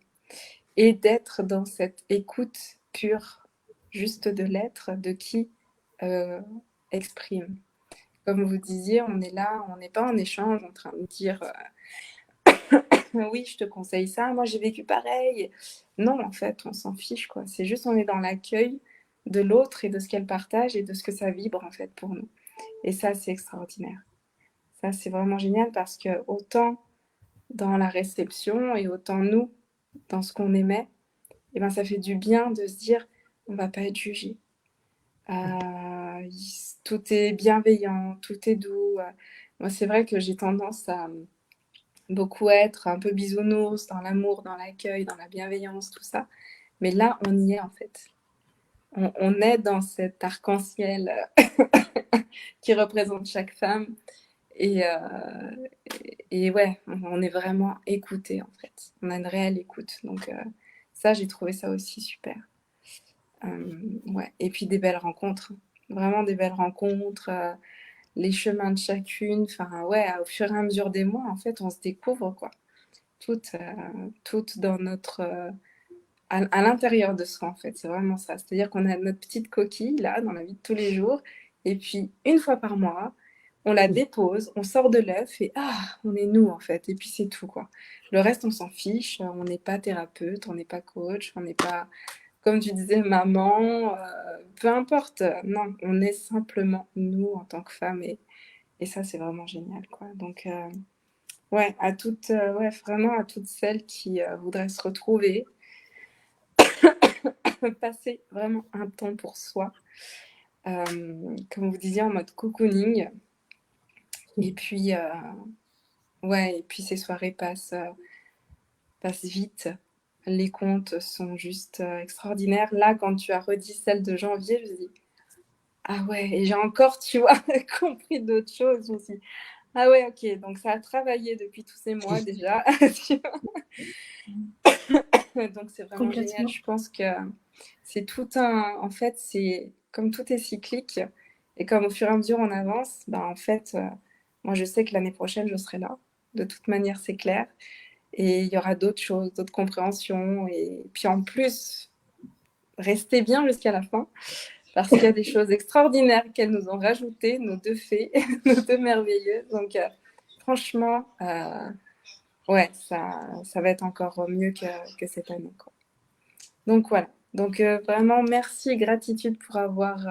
Et d'être dans cette écoute pure, juste de l'être, de qui exprime. Comme vous disiez, on est là, on n'est pas en échange en train de dire oui, je te conseille ça, moi j'ai vécu pareil. Non, en fait, on s'en fiche, quoi. C'est juste on est dans l'accueil de l'autre et de ce qu'elle partage et de ce que ça vibre en fait pour nous. Et ça, c'est extraordinaire. Ça, c'est vraiment génial parce que autant dans la réception et autant nous, dans ce qu'on émet, et ben, ça fait du bien de se dire on va pas être jugé. Tout est bienveillant, tout est doux. Moi, c'est vrai que j'ai tendance à beaucoup être un peu bisounours dans l'amour, dans l'accueil, dans la bienveillance, tout ça. Mais là, on y est en fait. On est dans cet arc-en-ciel qui représente chaque femme. Et, ouais, on est vraiment écouté en fait. On a une réelle écoute. Donc ça, j'ai trouvé ça aussi super. Ouais. Et puis des belles rencontres. Vraiment des belles rencontres. Les chemins de chacune. Enfin, ouais, au fur et à mesure des mois, en fait, on se découvre, quoi. Toutes dans notre... à l'intérieur de soi, en fait. C'est vraiment ça. C'est-à-dire qu'on a notre petite coquille, là, dans la vie de tous les jours. Et puis, une fois par mois, on la dépose, on sort de l'œuf et on est nous, en fait. Et puis, c'est tout, quoi. Le reste, on s'en fiche. On n'est pas thérapeute, on n'est pas coach, on n'est pas, comme tu disais, maman. Peu importe. Non, on est simplement nous en tant que femme. Et ça, c'est vraiment génial, quoi. Donc, ouais, ouais, vraiment à toutes celles qui voudraient se retrouver, passer vraiment un temps pour soi, comme vous disiez, en mode cocooning. Et puis, ouais, et puis ces soirées passent vite. Les comptes sont juste extraordinaires. Là, quand tu as redit celle de janvier, je me dis, ah ouais, et j'ai encore, tu vois, compris d'autres choses. Je me suis dit, ah ouais, ok, donc ça a travaillé depuis tous ces mois déjà. Donc c'est vraiment génial. Je pense que c'est tout un... En fait, c'est comme tout est cyclique et comme au fur et à mesure on avance, ben en fait, moi je sais que l'année prochaine je serai là. De toute manière, c'est clair. Et il y aura d'autres choses, d'autres compréhensions. Et puis en plus, restez bien jusqu'à la fin parce qu'il y a des choses extraordinaires qu'elles nous ont rajoutées, nos deux fées, nos deux merveilleuses. Donc franchement, ouais, ça va être encore mieux que cette année, quoi. Donc voilà. Donc vraiment, merci, gratitude pour avoir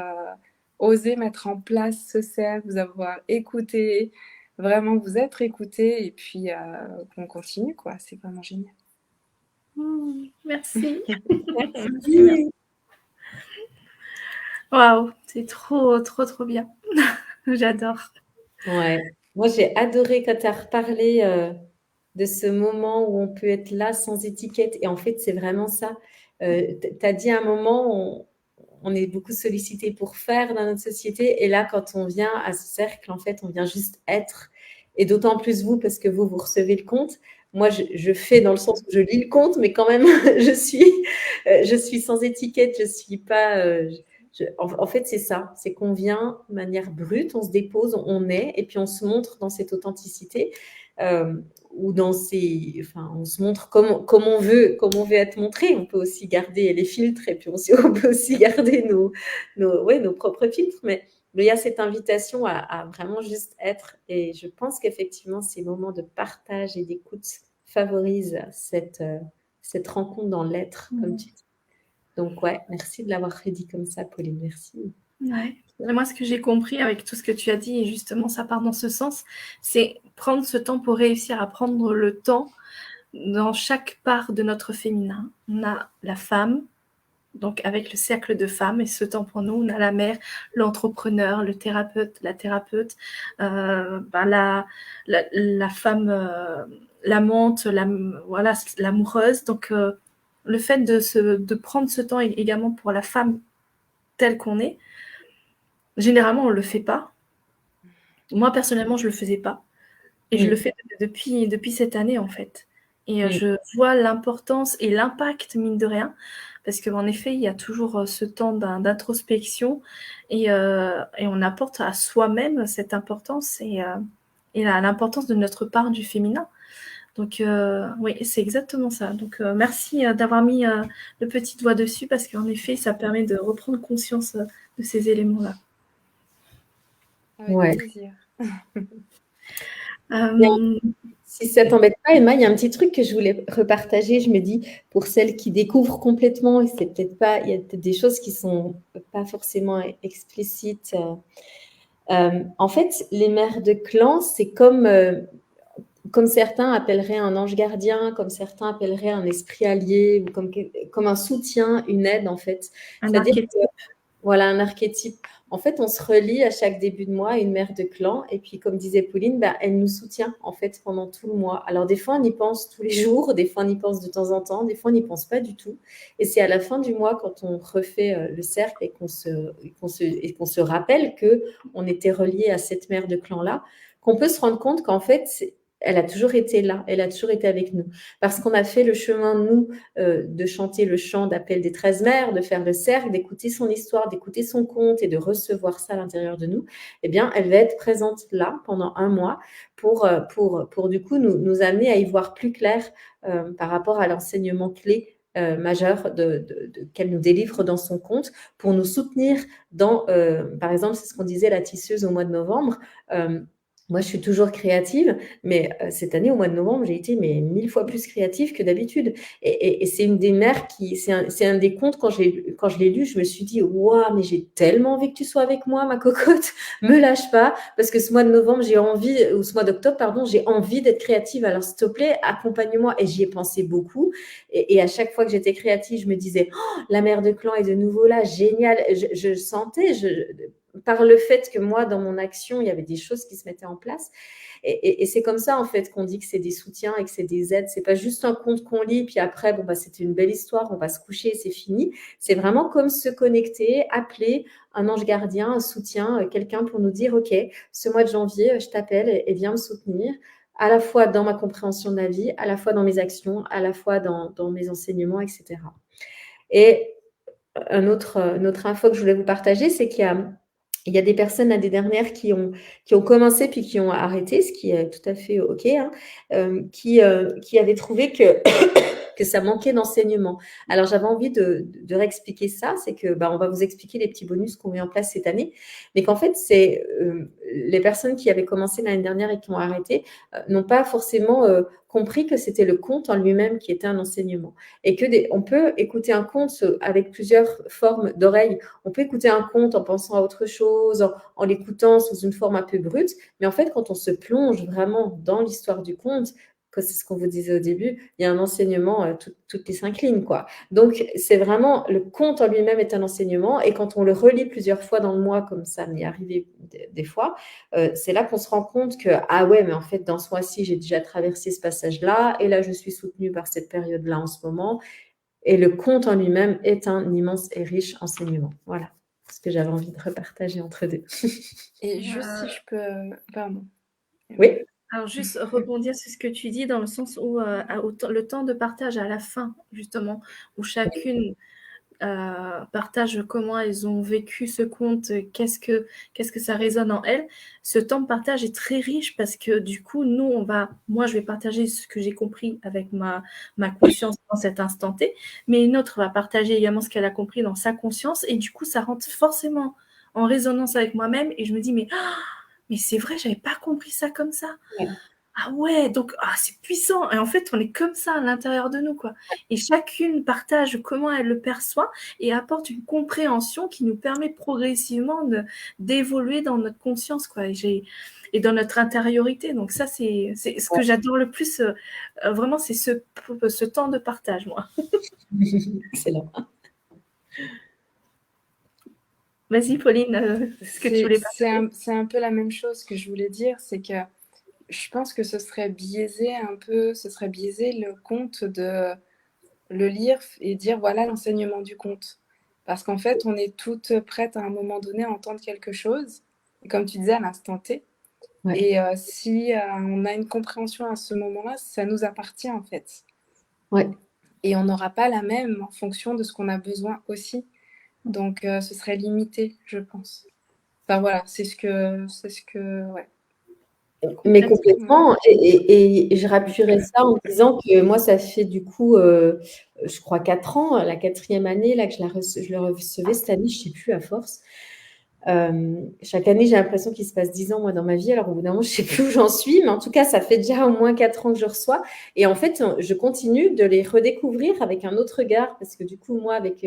osé mettre en place ce cercle, vous avoir écouté, vraiment vous être écouté et puis qu'on continue, quoi. C'est vraiment génial. Merci. Merci. Waouh, c'est trop, trop, trop bien. J'adore. Ouais. Moi, j'ai adoré quand tu as reparlé de ce moment où on peut être là sans étiquette. Et en fait, c'est vraiment ça. Tu as dit à un moment, on est beaucoup sollicité pour faire dans notre société. Et là, quand on vient à ce cercle, en fait, on vient juste être. Et d'autant plus vous, parce que vous recevez le compte. Moi, je fais dans le sens où je lis le compte, mais quand même, je suis sans étiquette. Je suis pas... en fait, c'est ça. C'est qu'on vient de manière brute, on se dépose, on est, et puis on se montre dans cette authenticité. Ou dans enfin, on se montre comme on veut être montré. On peut aussi garder les filtres et puis on peut aussi garder nos propres filtres. Mais il y a cette invitation à vraiment juste être. Et je pense qu'effectivement, ces moments de partage et d'écoute favorisent cette rencontre dans l'être, comme tu dis. Donc, ouais, merci de l'avoir dit comme ça, Pauline. Merci. Ouais. Moi, ce que j'ai compris avec tout ce que tu as dit, et justement, ça part dans ce sens, c'est prendre ce temps pour réussir à prendre le temps dans chaque part de notre féminin. On a la femme, donc avec le cercle de femmes, et ce temps pour nous, on a la mère, l'entrepreneur, le thérapeute, la thérapeute, la femme, l'amante, voilà, l'amoureuse. Donc, le fait de prendre ce temps également pour la femme telle qu'on est, généralement, on ne le fait pas. Moi, personnellement, je le faisais pas et je le fais depuis cette année, en fait et je vois l'importance et l'impact, mine de rien, parce qu'en effet, il y a toujours, ce temps d'introspection et on apporte à soi-même cette importance et l'importance de notre part du féminin. Donc oui, c'est exactement ça. Donc merci, d'avoir mis, le petit doigt dessus parce qu'en effet, ça permet de reprendre conscience, de ces éléments-là. Avec Ouais. plaisir. Hem, Si ça t'embête pas, Emma, il y a un petit truc que je voulais repartager. Je me dis, pour celles qui découvrent complètement, et c'est peut-être pas, il y a peut-être des choses qui sont pas forcément explicites. En fait, les mères de clan, c'est comme certains appelleraient un ange gardien, comme certains appelleraient un esprit allié, ou comme un soutien, une aide, en fait. un C'est-à-dire archétype. voilà, un archétype. En fait, on se relie à chaque début de mois à une mère de clan. Et puis, comme disait Pauline, bah, elle nous soutient en fait pendant tout le mois. Alors, des fois, on y pense tous les jours, des fois, on y pense de temps en temps, des fois, on n'y pense pas du tout. Et c'est à la fin du mois, quand on refait le cercle et qu'on se rappelle qu'on était relié à cette mère de clan-là, qu'on peut se rendre compte qu'en fait, elle a toujours été là, elle a toujours été avec nous. Parce qu'on a fait le chemin, nous, de chanter le chant d'appel des 13 mères, de faire le cercle, d'écouter son histoire, d'écouter son conte et de recevoir ça à l'intérieur de nous, eh bien, elle va être présente là pendant un mois pour du coup nous amener à y voir plus clair par rapport à l'enseignement clé majeur qu'elle nous délivre dans son conte pour nous soutenir dans, par exemple, c'est ce qu'on disait la tisseuse au mois de novembre. Moi, je suis toujours créative, mais cette année, au mois de novembre, j'ai été 1000 fois plus créative que d'habitude. Et c'est une des mères c'est un des contes, quand je l'ai lu, je me suis dit, waouh, mais j'ai tellement envie que tu sois avec moi, ma cocotte, me lâche pas, parce que ce mois de novembre, ou ce mois d'octobre, pardon, j'ai envie d'être créative. Alors, s'il te plaît, accompagne-moi. Et j'y ai pensé beaucoup. Et à chaque fois que j'étais créative, je me disais, oh, la mère de clan est de nouveau là, génial. Je sentais, par le fait que moi, dans mon action, il y avait des choses qui se mettaient en place. Et c'est comme ça, en fait, qu'on dit que c'est des soutiens et que c'est des aides. C'est pas juste un conte qu'on lit, puis après, bon, bah, c'était une belle histoire, on va se coucher et c'est fini. C'est vraiment comme se connecter, appeler un ange gardien, un soutien, quelqu'un pour nous dire, OK, ce mois de janvier, je t'appelle et viens me soutenir, à la fois dans ma compréhension de la vie, à la fois dans mes actions, à la fois dans mes enseignements, etc. Et une autre info que je voulais vous partager, c'est il y a des personnes l'année dernière qui ont commencé puis qui ont arrêté, ce qui est tout à fait OK, hein, qui avaient trouvé que ça manquait d'enseignement. Alors, j'avais envie de réexpliquer ça, c'est que on va vous expliquer les petits bonus qu'on met en place cette année, mais qu'en fait, c'est les personnes qui avaient commencé l'année dernière et qui ont arrêté n'ont pas forcément compris que c'était le conte en lui-même qui était un enseignement. Et on peut écouter un conte avec plusieurs formes d'oreilles. On peut écouter un conte en pensant à autre chose, en l'écoutant sous une forme un peu brute. Mais en fait, quand on se plonge vraiment dans l'histoire du conte, que c'est ce qu'on vous disait au début, il y a un enseignement toutes les 5 lignes, quoi. Donc, c'est vraiment, le conte en lui-même est un enseignement. Et quand on le relit plusieurs fois dans le mois, comme ça m'est arrivé des fois, c'est là qu'on se rend compte que, ah ouais, mais en fait, dans ce mois-ci, j'ai déjà traversé ce passage-là. Et là, je suis soutenue par cette période-là en ce moment. Et le conte en lui-même est un immense et riche enseignement. Voilà ce que j'avais envie de repartager entre deux. Et juste si je peux... Pardon. Oui. Alors juste rebondir sur ce que tu dis dans le sens où le temps de partage à la fin, justement, où chacune partagent comment elles ont vécu ce conte, qu'est-ce que ça résonne en elles. Ce temps de partage est très riche parce que du coup, moi je vais partager ce que j'ai compris avec ma conscience dans cet instant T, mais une autre va partager également ce qu'elle a compris dans sa conscience et du coup, ça rentre forcément en résonance avec moi-même et je me dis mais c'est vrai, j'avais pas compris ça comme ça. Ouais. Ah ouais, donc c'est puissant. Et en fait, on est comme ça à l'intérieur de nous, quoi. Et chacune partage comment elle le perçoit et apporte une compréhension qui nous permet progressivement d'évoluer dans notre conscience, quoi. Et dans notre intériorité. Donc ça, c'est ce que j'adore le plus. Vraiment, c'est ce temps de partage, moi. Excellent. Vas-y, Pauline, ce que tu voulais partager. C'est un peu la même chose que je voulais dire, c'est que je pense que ce serait biaisé le conte de le lire et dire voilà l'enseignement du conte. Parce qu'en fait, on est toutes prêtes à un moment donné à entendre quelque chose. Et comme tu disais à l'instant T. Ouais. Et si on a une compréhension à ce moment-là, ça nous appartient en fait. Ouais. Et on n'aura pas la même en fonction de ce qu'on a besoin aussi. Donc ce serait limité, je pense. Enfin voilà, c'est ce que, ouais. Mais Complètement. complètement, et je rappuierais ça en disant que moi, ça fait du coup, je crois 4 ans, la 4e année là que je le recevais cette année, je sais plus à force. Chaque année, j'ai l'impression qu'il se passe 10 ans moi dans ma vie. Alors au bout d'un moment, je sais plus où j'en suis, mais en tout cas, ça fait déjà au moins 4 ans que je reçois. Et en fait, je continue de les redécouvrir avec un autre regard parce que du coup, moi, avec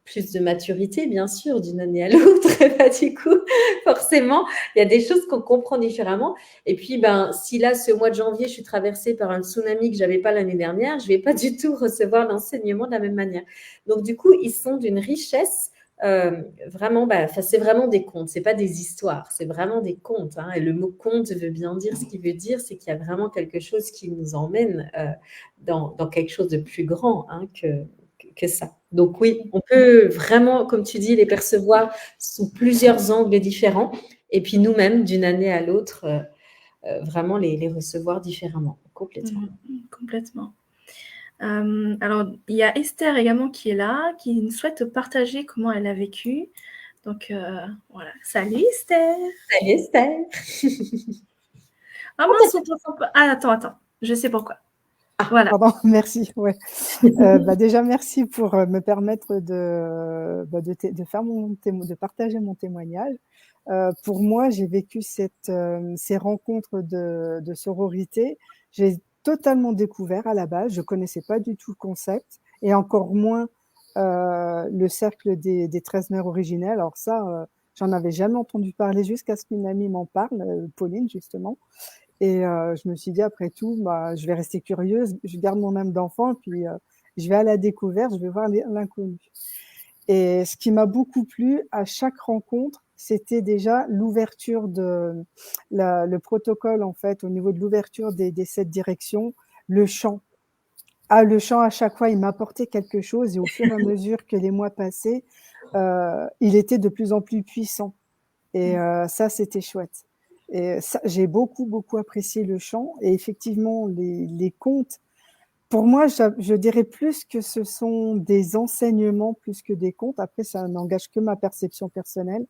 plus de maturité, bien sûr, d'une année à l'autre, bah, du coup, forcément, il y a des choses qu'on comprend différemment. Et puis, ben, si là, ce mois de janvier, je suis traversée par un tsunami que j'avais pas l'année dernière, je vais pas du tout recevoir l'enseignement de la même manière. Donc, du coup, ils sont d'une richesse. Vraiment, bah, c'est vraiment des contes, c'est pas des histoires, c'est vraiment des contes. Hein, et le mot conte veut bien dire ce qu'il veut dire, c'est qu'il y a vraiment quelque chose qui nous emmène dans quelque chose de plus grand hein, que ça. Donc oui, on peut vraiment, comme tu dis, les percevoir sous plusieurs angles différents. Et puis nous-mêmes, d'une année à l'autre, vraiment les recevoir différemment, complètement. Complètement. Alors, il y a Esther également qui est là, qui souhaite partager comment elle a vécu. Donc, voilà. Salut Esther. Salut Esther. Ah mince, on t'entend pas. Ah, attends. Je sais pourquoi. Voilà. Pardon, merci. Ouais. Déjà, merci pour me permettre de faire de partager mon témoignage. Pour moi, j'ai vécu ces rencontres de sororité. J'ai totalement découvert à la base. Je connaissais pas du tout le concept et encore moins le cercle des 13 mères originelles. Alors ça, j'en avais jamais entendu parler jusqu'à ce qu'une amie m'en parle, Pauline justement. Et je me suis dit, après tout, je vais rester curieuse, je garde mon âme d'enfant, puis je vais à la découverte, je vais voir l'inconnu. Et ce qui m'a beaucoup plu à chaque rencontre, c'était déjà l'ouverture le protocole, en fait, au niveau de l'ouverture des 7 directions, le chant. Ah, le chant, à chaque fois, il m'apportait quelque chose, et au fur et à mesure que les mois passaient, il était de plus en plus puissant. Et ça, c'était chouette. Et ça, j'ai beaucoup apprécié le chant. Et effectivement, les contes, pour moi, je dirais plus que ce sont des enseignements plus que des contes. Après, ça n'engage que ma perception personnelle,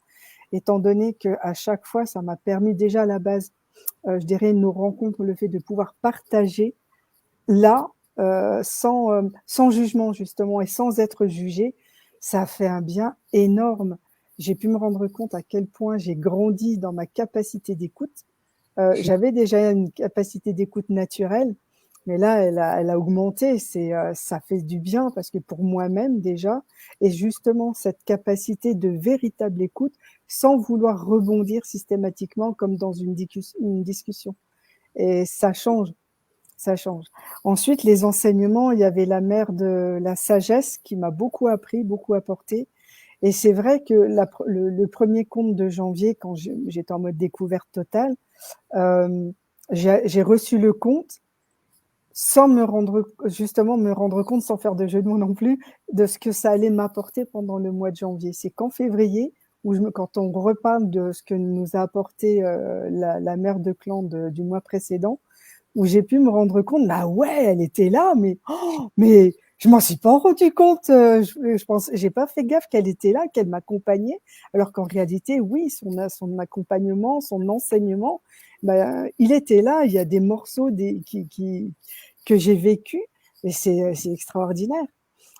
étant donné qu'à chaque fois, ça m'a permis déjà à la base, je dirais, nos rencontres, le fait de pouvoir partager là, sans jugement justement et sans être jugé, ça a fait un bien énorme. J'ai pu me rendre compte à quel point j'ai grandi dans ma capacité d'écoute. J'avais déjà une capacité d'écoute naturelle, mais là, elle a augmenté. Ça fait du bien parce que pour moi-même déjà, et justement cette capacité de véritable écoute, sans vouloir rebondir systématiquement comme dans une discussion. Et ça change. Ça change. Ensuite, les enseignements, il y avait la mère de la sagesse qui m'a beaucoup appris, beaucoup apporté. Et c'est vrai que le premier conte de janvier, quand j'étais en mode découverte totale, j'ai reçu le conte sans me rendre compte, sans faire de jeu de mots non plus, de ce que ça allait m'apporter pendant le mois de janvier. C'est qu'en février, quand on reparle de ce que nous a apporté la mère de clan du mois précédent, où j'ai pu me rendre compte, bah ouais, elle était là, mais je m'en suis pas rendu compte. Je pense, j'ai pas fait gaffe qu'elle était là, qu'elle m'accompagnait, alors qu'en réalité, oui, son accompagnement, son enseignement, bah, il était là. Il y a des morceaux que j'ai vécu, et c'est extraordinaire.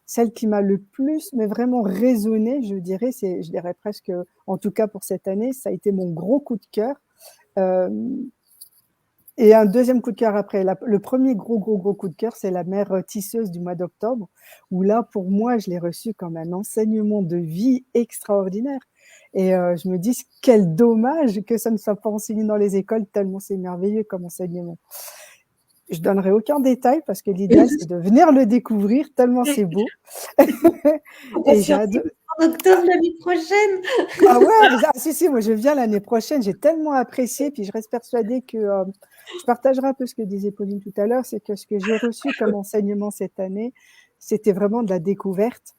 Celle qui m'a le plus, mais vraiment résonné, je dirais presque, en tout cas pour cette année, ça a été mon gros coup de cœur. Et un deuxième coup de cœur après. Le premier gros coup de cœur, c'est la mère tisseuse du mois d'octobre, où là, pour moi, je l'ai reçu comme un enseignement de vie extraordinaire. Et je me dis, quel dommage que ça ne soit pas enseigné dans les écoles, tellement c'est merveilleux comme enseignement. Je donnerai aucun détail parce que l'idéal, c'est de venir le découvrir, tellement c'est beau. Et j'ai en octobre l'année prochaine. Ah ouais, si, moi je viens l'année prochaine, j'ai tellement apprécié, puis je reste persuadée que je partagerai un peu ce que disait Pauline tout à l'heure, c'est que ce que j'ai reçu comme enseignement cette année, c'était vraiment de la découverte.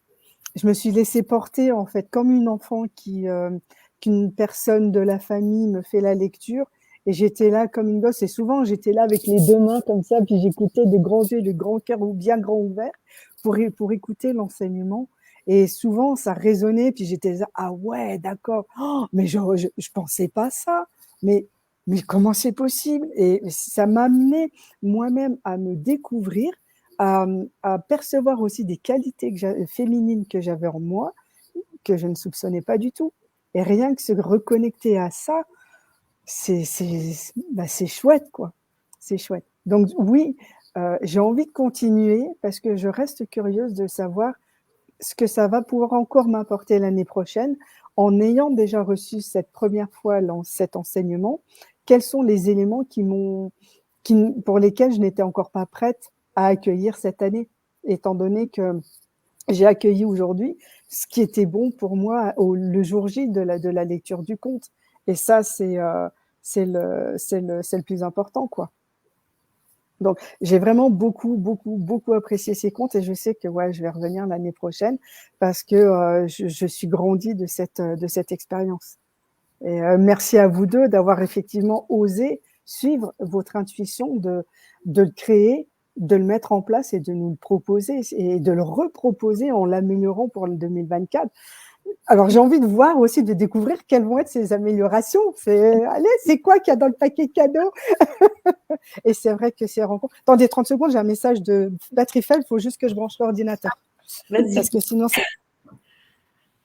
Je me suis laissée porter en fait comme une enfant qu'une personne de la famille me fait la lecture, Et j'étais là comme une gosse. Et souvent, j'étais là avec les 2 mains comme ça, puis j'écoutais de grands yeux, de grands cœurs bien grands ouverts pour écouter l'enseignement. Et souvent, ça résonnait, puis j'étais là, ah ouais, d'accord. Oh, mais je pensais pas ça. Mais, mais comment c'est possible? Et ça m'a amené moi-même à me découvrir, à percevoir aussi des qualités féminines que j'avais en moi, que je ne soupçonnais pas du tout. Et rien que se reconnecter à ça, c'est chouette, quoi. C'est chouette. Donc oui, j'ai envie de continuer parce que je reste curieuse de savoir ce que ça va pouvoir encore m'apporter l'année prochaine en ayant déjà reçu cette première fois cet enseignement. Quels sont les éléments pour lesquels je n'étais encore pas prête à accueillir cette année, étant donné que j'ai accueilli aujourd'hui ce qui était bon pour moi le jour J de la lecture du conte. Et ça, c'est le plus important, quoi. Donc, j'ai vraiment beaucoup, beaucoup, beaucoup apprécié ces contes et je sais que ouais, je vais revenir l'année prochaine parce que je suis grandie de cette expérience. Et merci à vous deux d'avoir effectivement osé suivre votre intuition, de le créer, de le mettre en place et de nous le proposer et de le reproposer en l'améliorant pour le 2024. Alors, j'ai envie de voir aussi, de découvrir quelles vont être ces améliorations. Allez, c'est quoi qu'il y a dans le paquet cadeau? Et c'est vrai que ces rencontres. Attendez 30 secondes, j'ai un message de batterie faible, il faut juste que je branche l'ordinateur. Vas-y. Parce que sinon, c'est.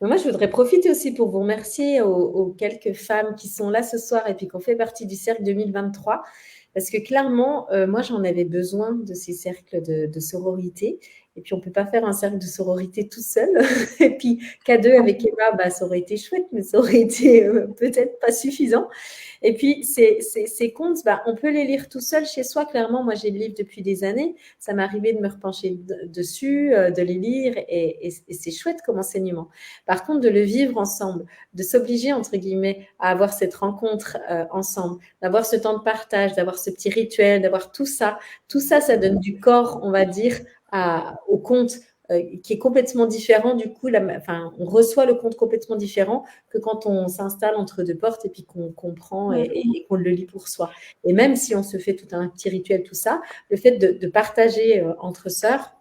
Moi, je voudrais profiter aussi pour vous remercier aux quelques femmes qui sont là ce soir et puis qui ont fait partie du cercle 2023. Parce que clairement, moi, j'en avais besoin de ces cercles de sororité. Et puis, on ne peut pas faire un cercle de sororité tout seul. Et puis, K2 avec Emma, bah, ça aurait été chouette, mais ça aurait été peut-être pas suffisant. Et puis, ces contes, bah, on peut les lire tout seul chez soi. Clairement, moi, j'ai le livre depuis des années. Ça m'est arrivé de me repencher dessus, de les lire. Et c'est chouette comme enseignement. Par contre, de le vivre ensemble, de s'obliger, entre guillemets, à avoir cette rencontre ensemble, d'avoir ce temps de partage, d'avoir ce petit rituel, d'avoir tout ça, ça donne du corps, on va dire, au conte qui est complètement différent. Du coup, on reçoit le conte complètement différent que quand on s'installe entre deux portes et puis qu'on comprend et qu'on le lit pour soi. Et même si on se fait tout un petit rituel, tout ça, le fait de partager entre sœurs,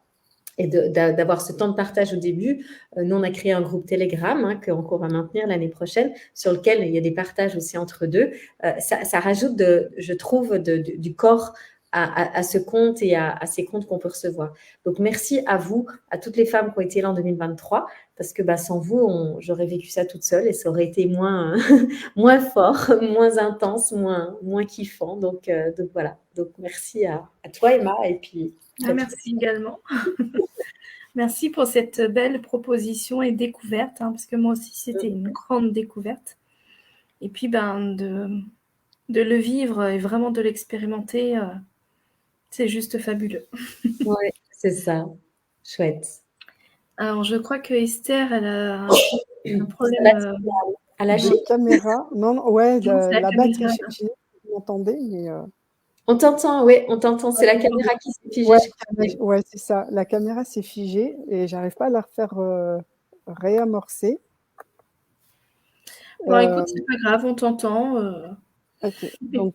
et d'avoir ce temps de partage au début. Nous, on a créé un groupe Telegram qu'on va maintenir l'année prochaine, sur lequel il y a des partages aussi entre deux. Ça rajoute, je trouve, du corps à ce conte et à ces contes qu'on peut recevoir. Donc, merci à vous, à toutes les femmes qui ont été là en 2023, parce que sans vous, j'aurais vécu ça toute seule et ça aurait été moins, moins fort, moins intense, moins kiffant. Donc voilà. Donc, merci à toi, Emma, et puis... merci également. Merci pour cette belle proposition et découverte, parce que moi aussi, c'était une grande découverte. Et puis, de le vivre et vraiment de l'expérimenter, c'est juste fabuleux. Oui, c'est ça. Chouette. Alors, je crois que Esther, elle a un problème à lâcher. De caméra. Non, ouais, la batterie, vous m'entendez, mais... On t'entend, oui, on t'entend. C'est la caméra qui s'est figée. Ouais, c'est ça. La caméra s'est figée et j'arrive pas à la refaire réamorcer. Bon, écoute, c'est pas grave, on t'entend. Ok. Donc,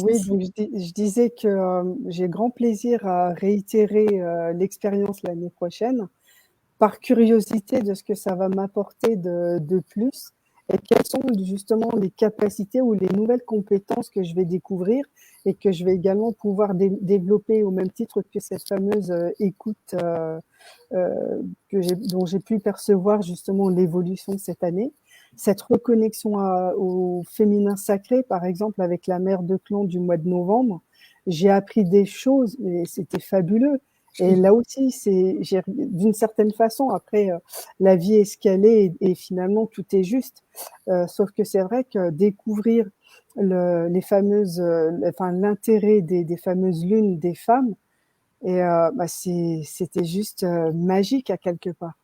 oui, donc je disais que j'ai grand plaisir à réitérer l'expérience l'année prochaine, par curiosité de ce que ça va m'apporter de plus et quelles sont justement les capacités ou les nouvelles compétences que je vais découvrir et que je vais également pouvoir développer au même titre que cette fameuse écoute dont j'ai pu percevoir justement l'évolution cette année. Cette reconnexion au féminin sacré, par exemple, avec la mère de clan du mois de novembre, j'ai appris des choses, mais c'était fabuleux. Et là aussi, d'une certaine façon, après, la vie est ce qu'elle est et finalement, tout est juste. Sauf que c'est vrai que découvrir les fameuses, l'intérêt des fameuses lunes des femmes, et c'était juste magique à quelque part.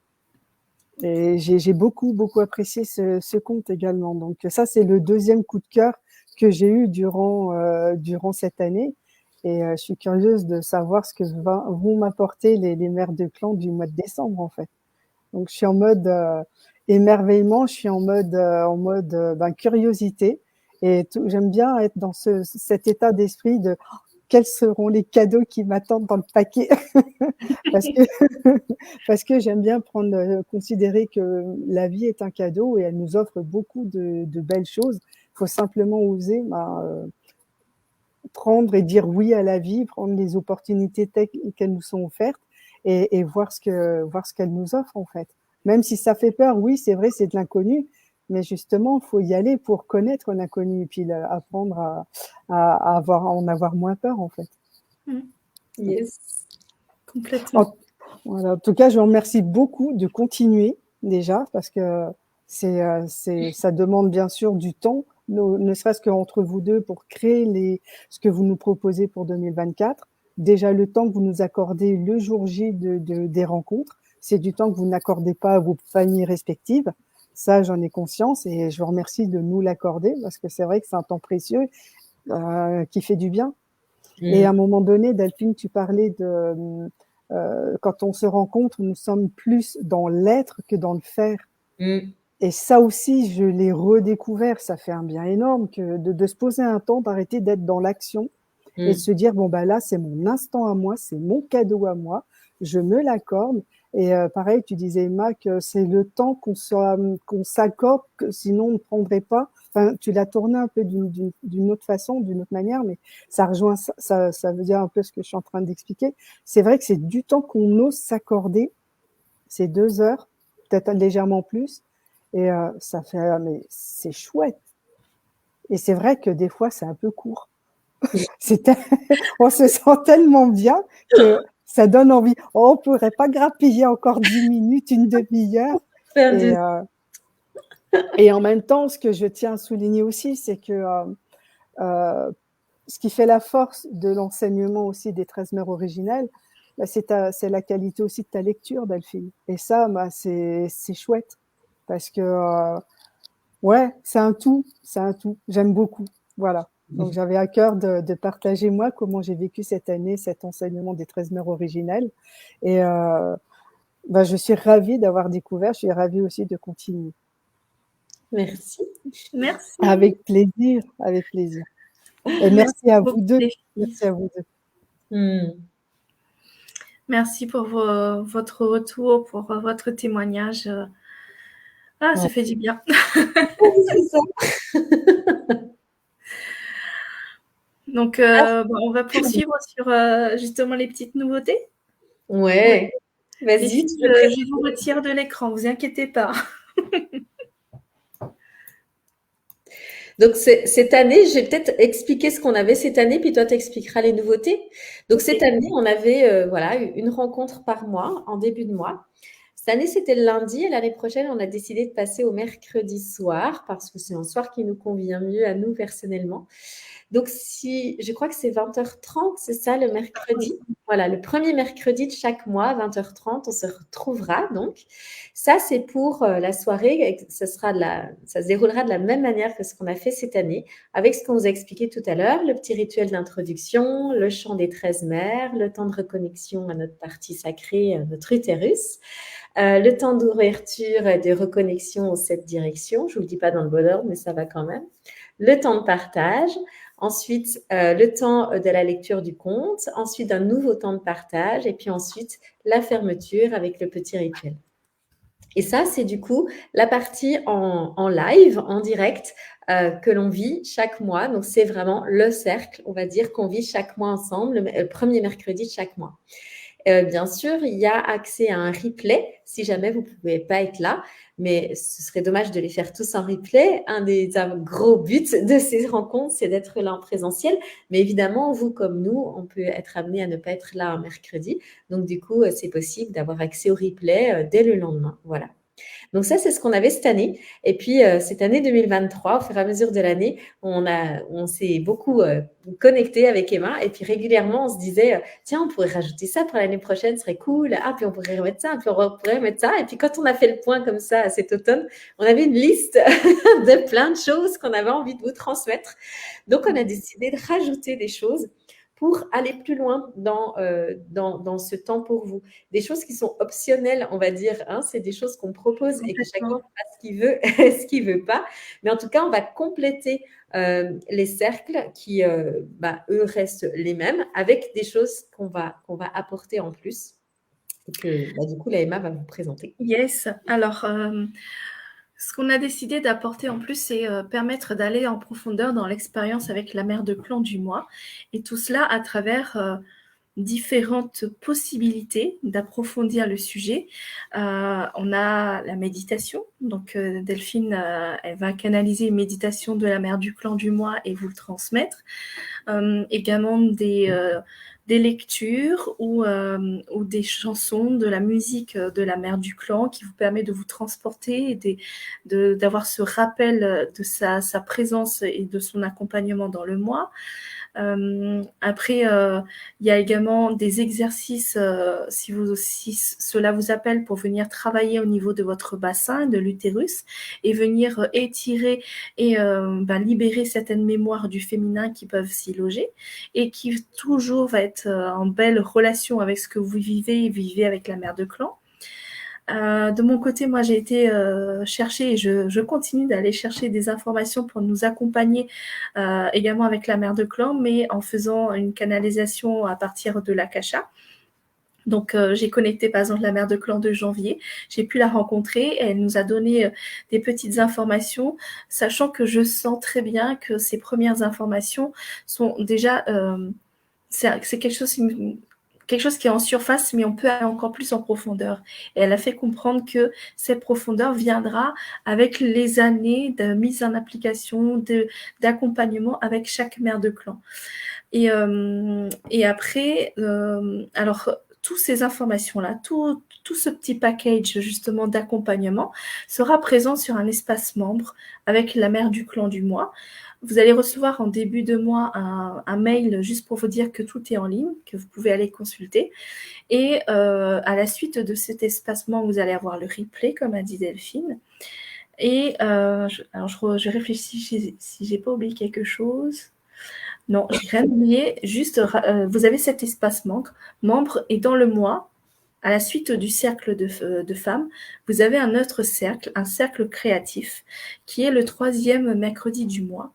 Et j'ai beaucoup, beaucoup apprécié ce conte également. Donc ça, c'est le deuxième coup de cœur que j'ai eu durant cette année. Et je suis curieuse de savoir ce que vont m'apporter les mères de clan du mois de décembre, en fait. Donc, je suis en mode émerveillement, je suis en mode curiosité. Et j'aime bien être dans cet état d'esprit de quels seront les cadeaux qui m'attendent dans le paquet parce que, parce que j'aime bien considérer que la vie est un cadeau et elle nous offre beaucoup de belles choses. Il faut simplement oser prendre et dire oui à la vie, prendre les opportunités qu'elles nous sont offertes et voir ce qu'elles nous offrent en fait. Même si ça fait peur, oui, c'est vrai, c'est de l'inconnu, mais justement, il faut y aller pour connaître l'inconnu et puis apprendre à en avoir moins peur en fait. Yes. Complètement. Voilà. En tout cas, je vous remercie beaucoup de continuer déjà parce que ça demande bien sûr du temps, ne serait-ce qu'entre vous deux pour créer ce que vous nous proposez pour 2024. Déjà, le temps que vous nous accordez le jour J des rencontres, c'est du temps que vous n'accordez pas à vos familles respectives. Ça, j'en ai conscience et je vous remercie de nous l'accorder parce que c'est vrai que c'est un temps précieux qui fait du bien. Et à un moment donné, Delphine, tu parlais de quand on se rencontre, nous sommes plus dans l'être que dans le faire. Et ça aussi, je l'ai redécouvert. Ça fait un bien énorme que de se poser un temps, d'arrêter d'être dans l'action et de se dire bon bah là, c'est mon instant à moi, c'est mon cadeau à moi, je me l'accorde. Et pareil, tu disais Emma que c'est le temps qu'on s'accorde, que sinon on ne prendrait pas. Enfin, tu l'as tourné un peu d'une autre façon, d'une autre manière, mais ça rejoint ça veut dire un peu ce que je suis en train d'expliquer. C'est vrai que c'est du temps qu'on ose s'accorder, c'est 2 heures, peut-être légèrement plus, et ça fait, mais c'est chouette. Et c'est vrai que des fois, c'est un peu court. On se sent tellement bien que ça donne envie. Oh, on pourrait pas grappiller encore 10 minutes, une demi-heure. Et en même temps, ce que je tiens à souligner aussi, c'est que ce qui fait la force de l'enseignement aussi des 13 mères originelles, c'est la qualité aussi de ta lecture, Delphine. Et ça, c'est chouette parce que ouais, c'est un tout. J'aime beaucoup. Voilà. Donc, j'avais à cœur de partager, moi, comment j'ai vécu cette année, cet enseignement des 13 mères originelles. Et je suis ravie d'avoir découvert. Je suis ravie aussi de continuer. Merci. Merci. Avec plaisir, avec plaisir. Et merci à vous deux. Merci à vous deux. Merci pour votre retour, pour votre témoignage. Ça fait du bien. C'est ça. Donc, on va poursuivre sur justement les petites nouveautés. Ouais. Vas-y. Je vous retire de l'écran, vous inquiétez pas. Donc, cette année, je vais peut-être expliquer ce qu'on avait cette année, puis toi, tu expliqueras les nouveautés. Donc, cette année, on avait une rencontre par mois, en début de mois. Cette année, c'était le lundi et l'année prochaine, on a décidé de passer au mercredi soir parce que c'est un soir qui nous convient mieux à nous personnellement. Donc, je crois que c'est 20h30, c'est ça, le mercredi. Voilà, le premier mercredi de chaque mois, 20h30, on se retrouvera donc. Ça, c'est pour la soirée. Ça se déroulera de la même manière que ce qu'on a fait cette année, avec ce qu'on vous a expliqué tout à l'heure, le petit rituel d'introduction, le chant des 13 mères, le temps de reconnexion à notre partie sacrée, à notre utérus, le temps d'ouverture et de reconnexion aux 7 directions. Je ne vous le dis pas dans le bon ordre, mais ça va quand même. Le temps de partage. Ensuite, le temps de la lecture du conte. Ensuite, un nouveau temps de partage. Et puis ensuite, la fermeture avec le petit rituel. Et ça, c'est du coup la partie en live, en direct, que l'on vit chaque mois. Donc, c'est vraiment le cercle, on va dire, qu'on vit chaque mois ensemble, le premier mercredi de chaque mois. Bien sûr, il y a accès à un replay si jamais vous ne pouvez pas être là, mais ce serait dommage de les faire tous en replay. Un des gros buts de ces rencontres, c'est d'être là en présentiel. Mais évidemment, vous comme nous, on peut être amené à ne pas être là un mercredi. Donc, du coup, c'est possible d'avoir accès au replay dès le lendemain. Voilà. Donc ça, c'est ce qu'on avait cette année. Et puis, cette année 2023, au fur et à mesure de l'année, on s'est beaucoup connecté avec Emma. Et puis, régulièrement, on se disait, tiens, on pourrait rajouter ça pour l'année prochaine, ce serait cool. Ah, puis on pourrait remettre ça, puis on pourrait remettre ça. Et puis, quand on a fait le point comme ça cet automne, on avait une liste de plein de choses qu'on avait envie de vous transmettre. Donc, on a décidé de rajouter des choses pour aller plus loin dans ce temps pour vous. Des choses qui sont optionnelles, on va dire, hein, c'est des choses qu'on propose et que chacun Complètement. fasse ce qu'il veut, ce qu'il veut pas. Mais en tout cas, on va compléter les cercles qui, eux, restent les mêmes avec des choses qu'on va apporter en plus et que, du coup, la Emma va vous présenter. Yes. Alors, ce qu'on a décidé d'apporter en plus, c'est permettre d'aller en profondeur dans l'expérience avec la mère de clan du mois. Et tout cela à travers différentes possibilités d'approfondir le sujet. On a la méditation. Donc, Delphine, elle va canaliser une méditation de la mère du clan du mois et vous le transmettre. Également des lectures ou des chansons, de la musique de la mère du clan qui vous permet de vous transporter et d'avoir ce rappel de sa présence et de son accompagnement dans le mois. Après, il y a également des exercices, si cela vous appelle, pour venir travailler au niveau de votre bassin, de l'utérus, et venir étirer et libérer certaines mémoires du féminin qui peuvent s'y loger, et qui toujours va être en belle relation avec ce que vous vivez avec la mère de clan. De mon côté, moi, j'ai été chercher et je continue d'aller chercher des informations pour nous accompagner également avec la mère de clan, mais en faisant une canalisation à partir de l'Akasha. Donc, j'ai connecté par exemple la mère de clan de janvier. J'ai pu la rencontrer et elle nous a donné des petites informations, sachant que je sens très bien que ces premières informations sont déjà... c'est quelque chose qui est en surface, mais on peut aller encore plus en profondeur. Et elle a fait comprendre que cette profondeur viendra avec les années de mise en application, d'accompagnement avec chaque mère de clan. Et après, alors, toutes ces informations-là, tout ce petit package justement d'accompagnement sera présent sur un espace membre avec la mère du clan du mois. Vous allez recevoir en début de mois un mail juste pour vous dire que tout est en ligne, que vous pouvez aller consulter. Et à la suite de cet espacement, vous allez avoir le replay, comme a dit Delphine. Et je réfléchis si j'ai pas oublié quelque chose. Non, j'ai rien oublié. Juste, vous avez cet espace membre et dans le mois, à la suite du cercle de femmes, vous avez un autre cercle, un cercle créatif, qui est le 3e mercredi du mois.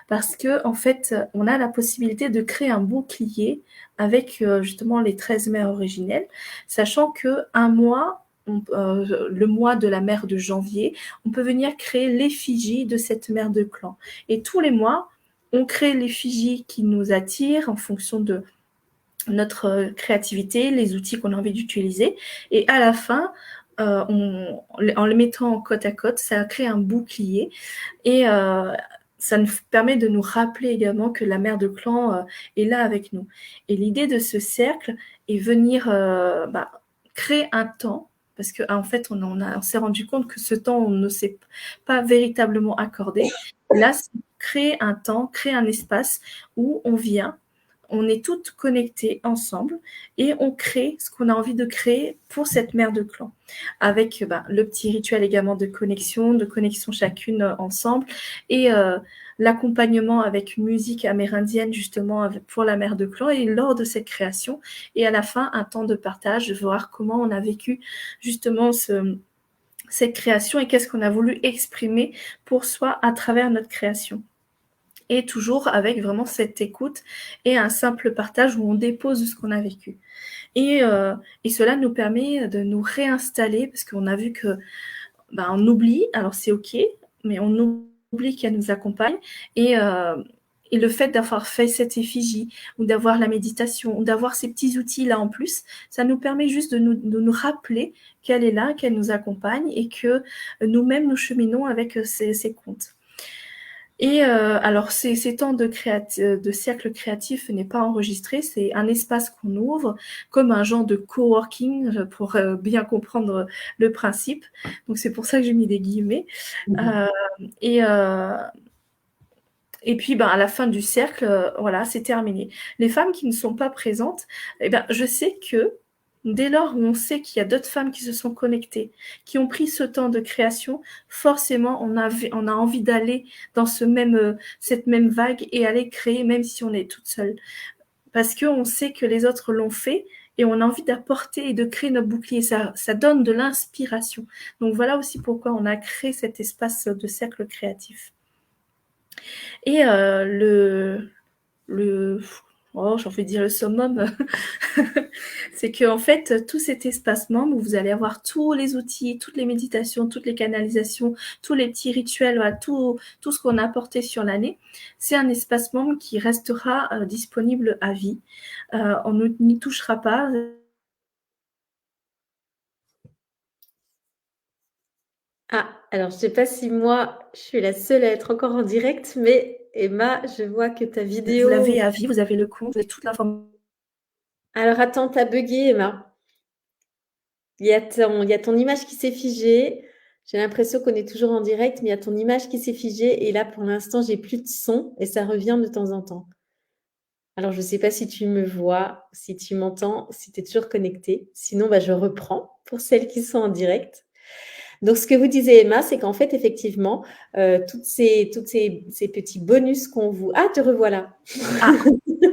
Parce que en fait, on a la possibilité de créer un bouclier avec justement les 13 mères originelles, sachant que un mois, le mois de la mère de janvier, on peut venir créer l'effigie de cette mère de clan. Et tous les mois, on crée l'effigie qui nous attire en fonction de notre créativité, les outils qu'on a envie d'utiliser. Et à la fin, en le mettant côte à côte, ça crée un bouclier. Et ça nous permet de nous rappeler également que la mère de clan est là avec nous. Et l'idée de ce cercle est venir créer un temps, parce qu'en fait, on s'est rendu compte que ce temps, on ne s'est pas véritablement accordé. Là, c'est créer un temps, créer un espace où on vient, on est toutes connectées ensemble et on crée ce qu'on a envie de créer pour cette mère de clan. Avec le petit rituel également de connexion chacune ensemble et l'accompagnement avec une musique amérindienne justement pour la mère de clan et lors de cette création. Et à la fin, un temps de partage, de voir comment on a vécu justement cette création et qu'est-ce qu'on a voulu exprimer pour soi à travers notre création. Et toujours avec vraiment cette écoute et un simple partage où on dépose ce qu'on a vécu. Et cela nous permet de nous réinstaller parce qu'on a vu que on oublie, alors c'est ok, mais on oublie qu'elle nous accompagne et le fait d'avoir fait cette effigie ou d'avoir la méditation ou d'avoir ces petits outils-là en plus, ça nous permet juste de nous rappeler qu'elle est là, qu'elle nous accompagne et que nous-mêmes nous cheminons avec ces contes. Et alors, ces temps de cercle créatif n'est pas enregistré, c'est un espace qu'on ouvre comme un genre de coworking pour bien comprendre le principe. Donc, c'est pour ça que j'ai mis des guillemets. Et puis, à la fin du cercle, voilà, c'est terminé. Les femmes qui ne sont pas présentes, je sais que dès lors où on sait qu'il y a d'autres femmes qui se sont connectées, qui ont pris ce temps de création, forcément, on a envie d'aller dans cette même vague et aller créer, même si on est toute seule. parce qu'on sait que les autres l'ont fait et on a envie d'apporter et de créer notre bouclier. Ça donne de l'inspiration. Donc voilà aussi pourquoi on a créé cet espace de cercle créatif. Et j'ai envie de dire le summum, c'est qu'en fait, tout cet espace membre où vous allez avoir tous les outils, toutes les méditations, toutes les canalisations, tous les petits rituels, voilà, tout ce qu'on a apporté sur l'année, c'est un espace membre qui restera disponible à vie. On n'y touchera pas. Ah, alors je ne sais pas si moi, je suis la seule à être encore en direct, mais Emma, je vois que ta Vous vidéo… l'avez à vie, vous avez le compte, vous avez toute l'information. Alors attends, t'as bugué, Emma. Il y a ton image qui s'est figée. J'ai l'impression qu'on est toujours en direct, mais il y a ton image qui s'est figée. Et là, pour l'instant, j'ai plus de son et ça revient de temps en temps. Alors, je ne sais pas si tu me vois, si tu m'entends, si tu es toujours connecté. Sinon, je reprends pour celles qui sont en direct. Donc, ce que vous disiez, Emma, c'est qu'en fait, effectivement, toutes ces petits bonus qu'on vous… Ah, te revoilà. Ah.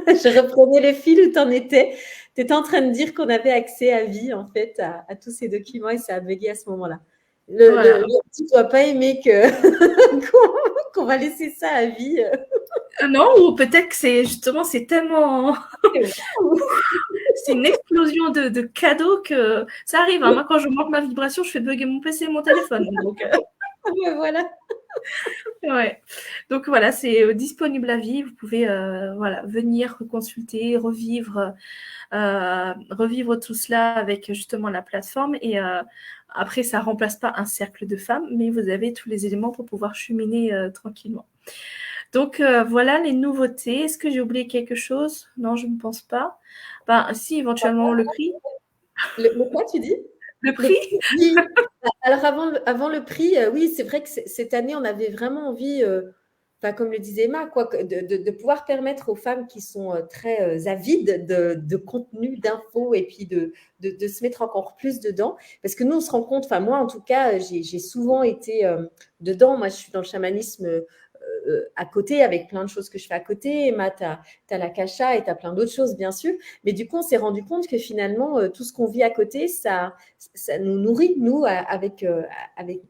Je reprenais le fil où tu en étais. Tu étais en train de dire qu'on avait accès à vie, en fait, à tous ces documents et ça a bugué à ce moment-là. Voilà. Tu ne dois pas aimer qu'on va laisser ça à vie. Non, ou peut-être que c'est tellement… c'est une explosion de cadeaux que ça arrive. Hein. Moi, quand je monte ma vibration, je fais bugger mon PC et mon téléphone. Donc, voilà. ouais. Donc voilà, c'est disponible à vie. Vous pouvez venir consulter, revivre tout cela avec justement la plateforme. Et après, ça ne remplace pas un cercle de femmes, mais vous avez tous les éléments pour pouvoir cheminer tranquillement. Donc voilà les nouveautés. Est-ce que j'ai oublié quelque chose? Non, je ne pense pas. Si, éventuellement le prix. Le quoi, tu dis? Le prix? Oui. Alors avant le prix, oui, c'est vrai que cette année, on avait vraiment envie, comme le disait Emma, de pouvoir permettre aux femmes qui sont très avides de contenu, d'infos et puis de se mettre encore plus dedans. Parce que nous, on se rend compte, moi en tout cas, j'ai souvent été dedans. Moi, je suis dans le chamanisme à côté, avec plein de choses que je fais à côté. Emma, tu as l'akasha et tu as plein d'autres choses, bien sûr. Mais du coup, on s'est rendu compte que finalement, tout ce qu'on vit à côté, ça nous nourrit, nous,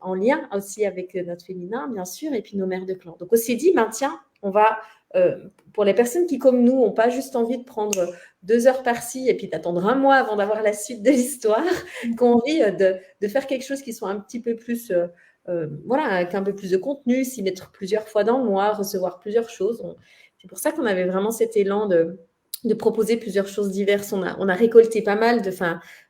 en lien aussi avec notre féminin, bien sûr, et puis nos mères de clan. Donc, on s'est dit, tiens, on va, pour les personnes qui, comme nous, n'ont pas juste envie de prendre 2 heures par-ci et puis d'attendre un mois avant d'avoir la suite de l'histoire, qu'on envie de faire quelque chose qui soit un petit peu plus… avec un peu plus de contenu, s'y mettre plusieurs fois dans le mois, recevoir plusieurs choses. C'est pour ça qu'on avait vraiment cet élan de proposer plusieurs choses diverses. On a récolté pas mal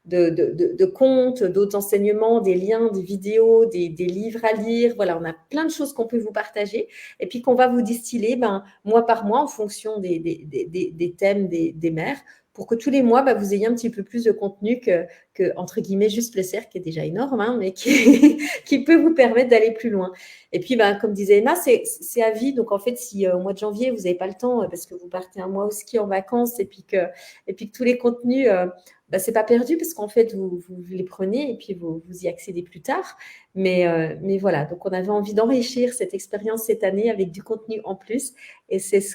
de comptes, d'autres enseignements, des liens, des vidéos, des livres à lire. Voilà, on a plein de choses qu'on peut vous partager et puis qu'on va vous distiller mois par mois en fonction des thèmes des mères pour que tous les mois, vous ayez un petit peu plus de contenu que entre guillemets, juste le cercle, qui est déjà énorme, hein, mais qui peut vous permettre d'aller plus loin. Et puis, comme disait Emma, c'est à vie. Donc, en fait, si au mois de janvier, vous n'avez pas le temps parce que vous partez un mois au ski en vacances et puis que tous les contenus… c'est pas perdu parce qu'en fait, vous les prenez et puis vous y accédez plus tard. Mais voilà, donc on avait envie d'enrichir cette expérience cette année avec du contenu en plus. Et c'est ce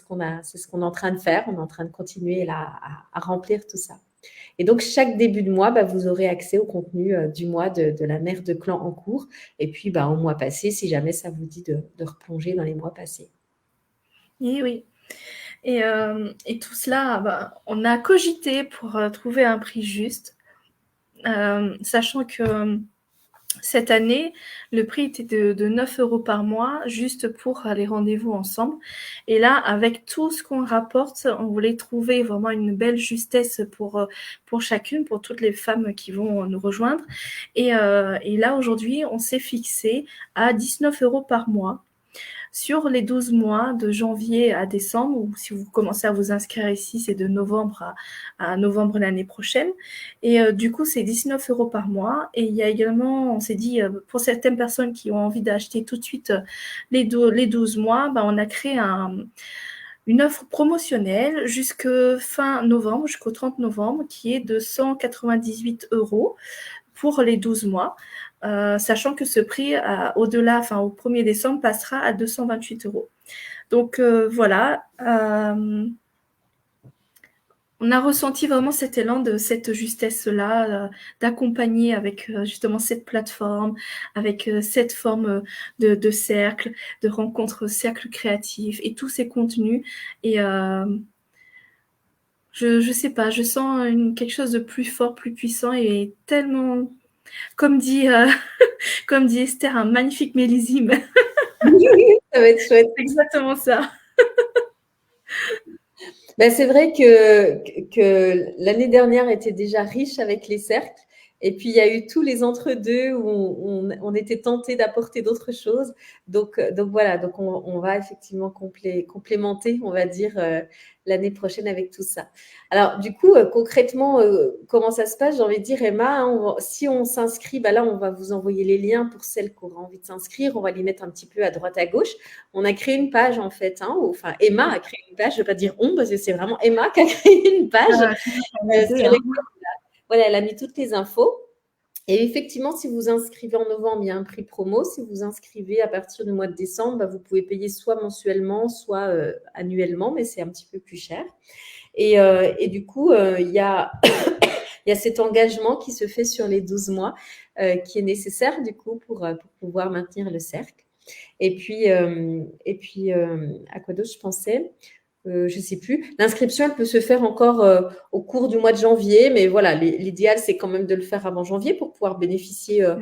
qu'on est en train de faire. On est en train de continuer là à remplir tout ça. Et donc, chaque début de mois, vous aurez accès au contenu du mois de la mère de clan en cours. Et puis, au mois passé, si jamais ça vous dit de replonger dans les mois passés. Oui. Et tout cela, on a cogité pour trouver un prix juste, sachant que cette année, le prix était de 9 € par mois, juste pour les rendez-vous ensemble. Et là, avec tout ce qu'on rapporte, on voulait trouver vraiment une belle justesse pour chacune, pour toutes les femmes qui vont nous rejoindre. Et là, aujourd'hui, on s'est fixé à 19 € par mois sur les 12 mois de janvier à décembre, ou si vous commencez à vous inscrire ici, c'est de novembre à novembre l'année prochaine. Et du coup, c'est 19 € par mois. Et il y a également, on s'est dit, pour certaines personnes qui ont envie d'acheter tout de suite les 12 mois, on a créé une offre promotionnelle jusqu'au fin novembre, jusqu'au 30 novembre, qui est de 198 € pour les 12 mois. Sachant que ce prix, au-delà, au 1er décembre, passera à 228 €. Donc voilà. on a ressenti vraiment cet élan de cette justesse-là, d'accompagner avec justement cette plateforme, avec cette forme de cercle, de rencontre cercle créatif et tous ces contenus. Et je sais pas, je sens quelque chose de plus fort, plus puissant et tellement, comme dit, comme dit Esther, un magnifique millésime. Ça va être chouette. C'est exactement ça. Ben, c'est vrai que l'année dernière était déjà riche avec les cercles. Et puis, il y a eu tous les entre-deux où on était tenté d'apporter d'autres choses. Donc voilà, donc on va effectivement complémenter, on va dire, l'année prochaine avec tout ça. Alors, du coup, concrètement, comment ça se passe? J'ai envie de dire, Emma, hein, si on s'inscrit, ben là, on va vous envoyer les liens pour celles qui auront envie de s'inscrire. On va les mettre un petit peu à droite, à gauche. On a créé une page, en fait. Hein, enfin, Emma a créé une page. Je ne vais pas dire on, parce que c'est vraiment Emma qui a créé une page. Sur laquelle, voilà, elle a mis toutes les infos. Et effectivement, si vous inscrivez en novembre, il y a un prix promo. Si vous inscrivez à partir du mois de décembre, bah, vous pouvez payer soit mensuellement, soit annuellement, mais c'est un petit peu plus cher. Et du coup, il y a cet engagement qui se fait sur les 12 mois qui est nécessaire du coup pour pouvoir maintenir le cercle. Et puis, à quoi d'autre je pensais? Je ne sais plus. L'inscription, elle peut se faire encore au cours du mois de janvier, mais voilà, l'idéal, c'est quand même de le faire avant janvier pour pouvoir bénéficier de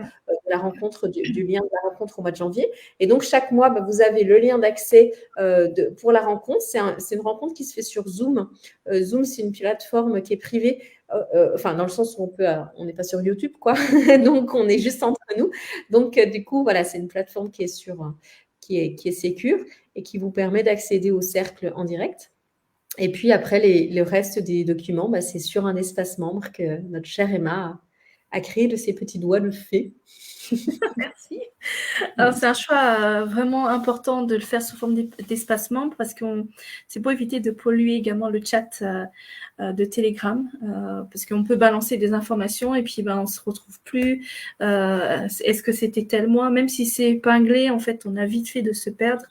la rencontre, du lien de la rencontre au mois de janvier. Et donc, chaque mois, bah, vous avez le lien d'accès pour la rencontre. C'est une rencontre qui se fait sur Zoom. Zoom, c'est une plateforme qui est privée, enfin, dans le sens où on n'est pas sur YouTube, quoi. Donc, on est juste entre nous. Donc, du coup, voilà, c'est une plateforme qui est sécure et qui vous permet d'accéder au cercle en direct. Et puis après, le reste des documents, bah, c'est sur un espace membre que notre chère Emma a créé de ses petits doigts de fée. Merci. Alors, c'est un choix vraiment important de le faire sous forme d'espace membre parce que c'est pour éviter de polluer également le chat de Telegram parce qu'on peut balancer des informations et puis on ne se retrouve plus. Est-ce que c'était tel mois? Même si c'est épinglé, en fait, on a vite fait de se perdre.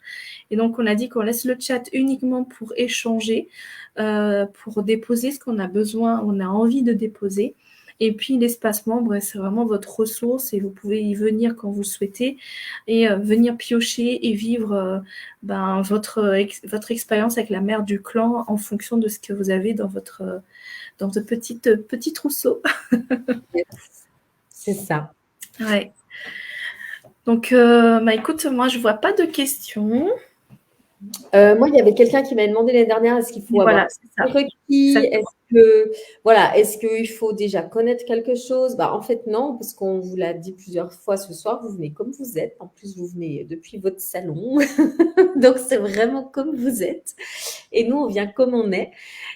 Et donc, on a dit qu'on laisse le chat uniquement pour échanger, pour déposer ce qu'on a besoin, on a envie de déposer. Et puis, l'espace membre, c'est vraiment votre ressource et vous pouvez y venir quand vous souhaitez et venir piocher et vivre votre expérience avec la mère du clan en fonction de ce que vous avez dans votre petit trousseau. C'est ça. Ouais. Donc, écoute, moi, je ne vois pas de questions. Moi, il y avait quelqu'un qui m'a demandé l'année dernière, est-ce qu'il faut avoir un requis? Est-ce qu'il faut déjà connaître quelque chose? En fait, non, parce qu'on vous l'a dit plusieurs fois ce soir, vous venez comme vous êtes. En plus, vous venez depuis votre salon. Donc, c'est vraiment comme vous êtes. Et nous, on vient comme on est.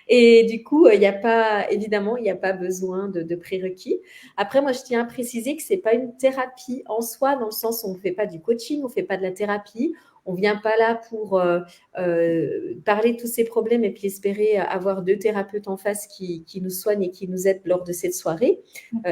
Et du coup, évidemment, il n'y a pas besoin de prérequis. Après, moi, je tiens à préciser que ce n'est pas une thérapie en soi, dans le sens où on ne fait pas du coaching, on ne fait pas de la thérapie. On ne vient pas là pour parler de tous ces problèmes et puis espérer avoir 2 thérapeutes en face qui nous soignent et qui nous aident lors de cette soirée.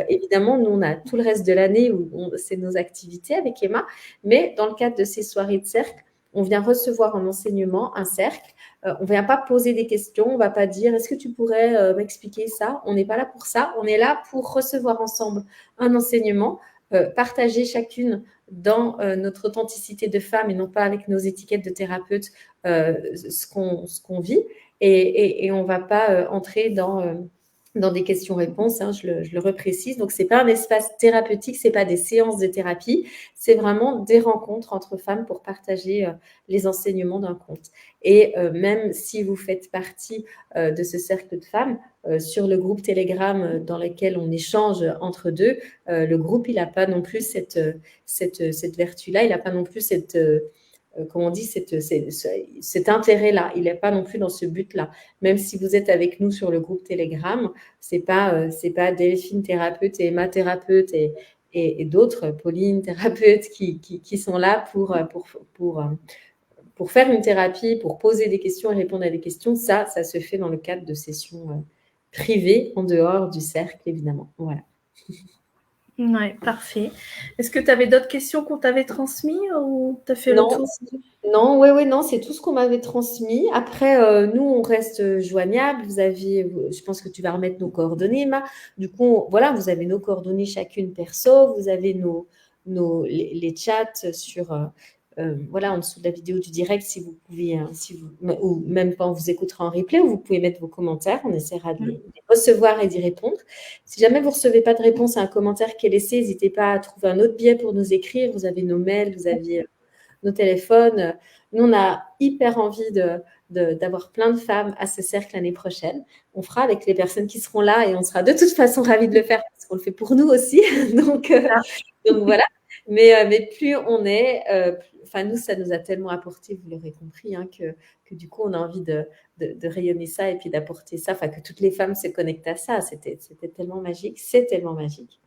Évidemment, nous, on a tout le reste de l'année où c'est nos activités avec Emma. Mais dans le cadre de ces soirées de cercle, on vient recevoir en enseignement un cercle. On ne vient pas poser des questions. On ne va pas dire « Est-ce que tu pourrais m'expliquer ça ?» On n'est pas là pour ça. On est là pour recevoir ensemble un enseignement, partager chacune dans notre authenticité de femme et non pas avec nos étiquettes de thérapeute ce qu'on vit. Et on ne va pas entrer dans des questions-réponses, hein, je le reprécise. Donc, ce n'est pas un espace thérapeutique, ce n'est pas des séances de thérapie, c'est vraiment des rencontres entre femmes pour partager les enseignements d'un conte. Et même si vous faites partie de ce cercle de femmes, sur le groupe Telegram dans lequel on échange entre deux, le groupe, il n'a pas non plus cette vertu-là, il n'a pas non plus comment on dit, cet intérêt-là. Il n'est pas non plus dans ce but-là. Même si vous êtes avec nous sur le groupe Telegram, c'est pas Delphine thérapeute et Emma thérapeute et d'autres, Pauline thérapeute, qui sont là pour faire une thérapie, pour poser des questions et répondre à des questions. Ça se fait dans le cadre de sessions privées, en dehors du cercle, évidemment. Voilà. Ouais, parfait. Est-ce que tu avais d'autres questions qu'on t'avait transmises ou tu as fait le Non, tour? non, ouais, non, c'est tout ce qu'on m'avait transmis. Après, nous, on reste joignables. Je pense que tu vas remettre nos coordonnées, Emma. Du coup, voilà, vous avez nos coordonnées chacune perso. Vous avez les chats sur, voilà, en dessous de la vidéo du direct, si vous pouvez, ou même quand vous écouterez en replay, ou vous pouvez mettre vos commentaires. On essaiera de les recevoir et d'y répondre. Si jamais vous ne recevez pas de réponse à un commentaire qui est laissé, n'hésitez pas à trouver un autre biais pour nous écrire. Vous avez nos mails, vous avez nos téléphones. Nous, on a hyper envie d'avoir plein de femmes à ce cercle l'année prochaine. On fera avec les personnes qui seront là et on sera de toute façon ravis de le faire parce qu'on le fait pour nous aussi. donc voilà. Mais plus on est, enfin nous, ça nous a tellement apporté, vous l'aurez compris, hein, que du coup, on a envie de rayonner ça et puis d'apporter ça, enfin que toutes les femmes se connectent à ça. C'était tellement magique, c'est tellement magique.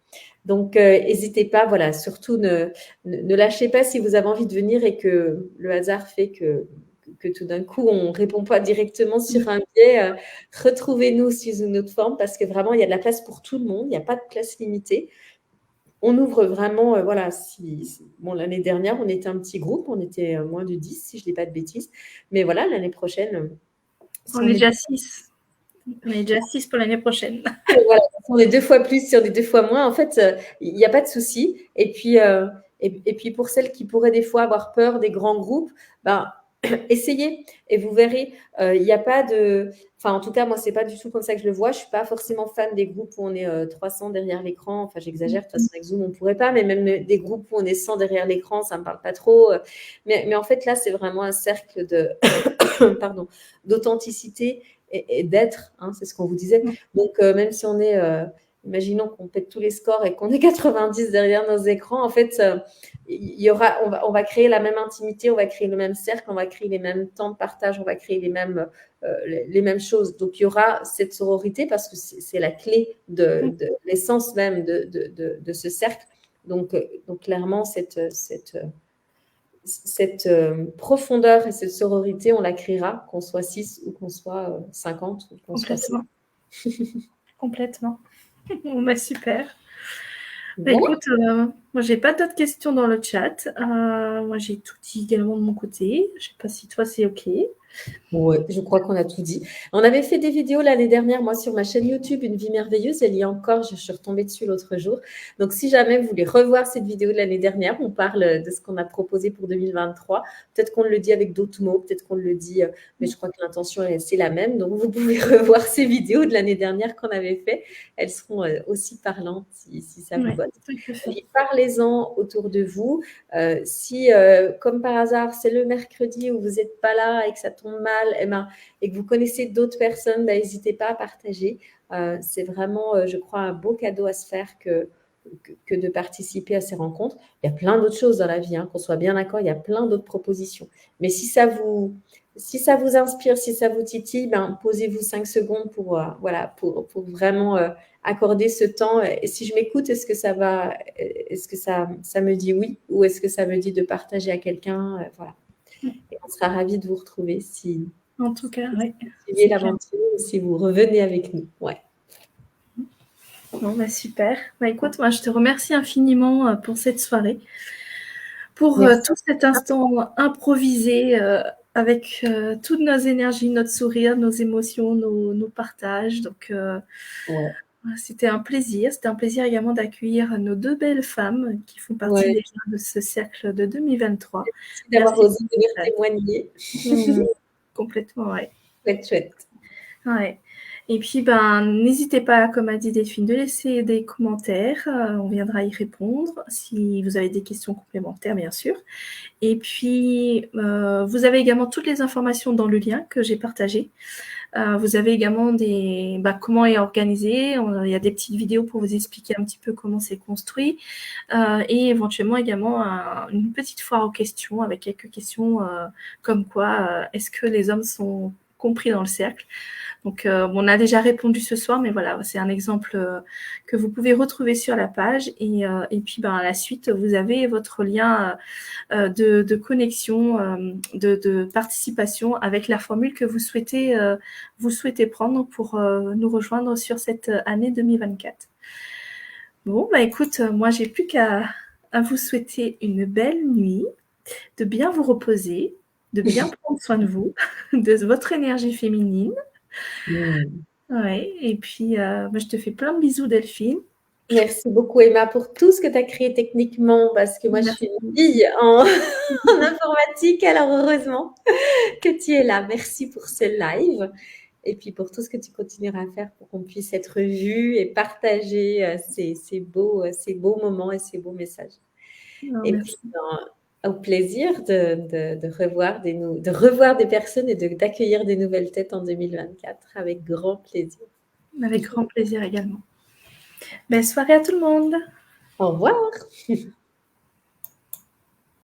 Donc, n'hésitez pas, voilà, surtout ne lâchez pas si vous avez envie de venir et que le hasard fait que tout d'un coup, on ne répond pas directement sur un biais. Retrouvez-nous sous une autre forme parce que vraiment, il y a de la place pour tout le monde. Il n'y a pas de place limitée. On ouvre vraiment, voilà, bon, l'année dernière, on était un petit groupe, on était moins de 10, si je ne dis pas de bêtises. Mais voilà, l'année prochaine, si On est déjà 6. On est déjà 6 pour l'année prochaine. voilà, si on est 2 fois plus, si on est 2 fois moins, en fait, il n'y a pas de souci. Et puis pour celles qui pourraient des fois avoir peur des grands groupes, ben, essayez et vous verrez. Il n'y a pas de… Enfin, en tout cas, moi, ce n'est pas du tout comme ça que je le vois. Je ne suis pas forcément fan des groupes où on est 300 derrière l'écran. Enfin, j'exagère. De toute façon, avec Zoom, on ne pourrait pas. Mais même des groupes où on est 100 derrière l'écran, ça ne me parle pas trop. Mais en fait, là, c'est vraiment un cercle pardon, d'authenticité et d'être, hein, c'est ce qu'on vous disait. Donc, même si on est, imaginons qu'on pète tous les scores et qu'on est 90 derrière nos écrans, en fait, on va créer la même intimité, on va créer le même cercle, on va créer les mêmes temps de partage, on va créer les mêmes choses. Donc, il y aura cette sororité parce que c'est la clé de l'essence même de ce cercle. Donc clairement, cette profondeur et cette sororité, on la créera, qu'on soit 6 ou qu'on soit 50 ou qu'on soit 100. Complètement. Bon, super. Voilà. Écoute, moi, j'ai pas d'autres questions dans le chat. Moi, j'ai tout dit également de mon côté. Je sais pas si toi, c'est OK. Oui, je crois qu'on a tout dit. On avait fait des vidéos l'année dernière, moi, sur ma chaîne YouTube, Une vie merveilleuse. Elle y est encore, je suis retombée dessus l'autre jour. Donc, si jamais vous voulez revoir cette vidéo de l'année dernière, on parle de ce qu'on a proposé pour 2023. Peut-être qu'on le dit avec d'autres mots, peut-être qu'on le dit, mais je crois que l'intention, c'est la même. Donc, vous pouvez revoir ces vidéos de l'année dernière qu'on avait fait. Elles seront aussi parlantes si ça vous botte. Parlez-en autour de vous. Si, comme par hasard, c'est le mercredi où vous n'êtes pas là et que ça tombe mal, et que vous connaissez d'autres personnes, n'hésitez pas à partager. C'est vraiment, je crois, un beau cadeau à se faire que de participer à ces rencontres. Il y a plein d'autres choses dans la vie, hein, qu'on soit bien d'accord, il y a plein d'autres propositions. Mais si ça vous inspire, si ça vous titille, posez-vous 5 secondes pour vraiment accorder ce temps. Et si je m'écoute, est-ce que ça me dit oui ou est-ce que ça me dit de partager à quelqu'un voilà. Et on sera ravis de vous retrouver si en tout cas, oui. vous suivez l'aventure ou si vous revenez avec nous. Ouais. Bon, super. Écoute, moi, je te remercie infiniment pour cette soirée, pour tout cet instant improvisé avec toutes nos énergies, notre sourire, nos émotions, nos partages. Donc, c'était un plaisir. C'était un plaisir également d'accueillir nos 2 belles femmes qui font partie déjà de ce cercle de 2023. Merci d'avoir osé venir témoigner. Complètement, oui. Chouette. Ouais. Et puis, n'hésitez pas, comme a dit Delphine, de laisser des commentaires. On viendra y répondre si vous avez des questions complémentaires, bien sûr. Et puis, vous avez également toutes les informations dans le lien que j'ai partagé. Vous avez également comment est organisé. Il y a des petites vidéos pour vous expliquer un petit peu comment c'est construit. Et éventuellement également une petite foire aux questions avec quelques questions comme quoi est-ce que les hommes sont compris dans le cercle. Donc, on a déjà répondu ce soir, mais voilà, c'est un exemple que vous pouvez retrouver sur la page. Et puis, à la suite, vous avez votre lien de connexion, de participation avec la formule que vous souhaitez prendre pour nous rejoindre sur cette année 2024. Bon, bah écoute, moi, j'ai plus qu'à vous souhaiter une belle nuit, de bien vous reposer, de bien prendre soin de vous, de votre énergie féminine. Mm. Ouais, et puis, moi, je te fais plein de bisous, Delphine. Merci beaucoup, Emma, pour tout ce que tu as créé techniquement, parce que moi, je suis une fille en, en informatique, alors heureusement que tu es là. Merci pour ce live et puis pour tout ce que tu continueras à faire pour qu'on puisse être vus et partager ces beaux moments et ces beaux messages. Non, Et merci. puis, au plaisir de revoir des personnes et d'accueillir des nouvelles têtes en 2024 avec grand plaisir. Avec grand plaisir également. Belle soirée à tout le monde. Au revoir.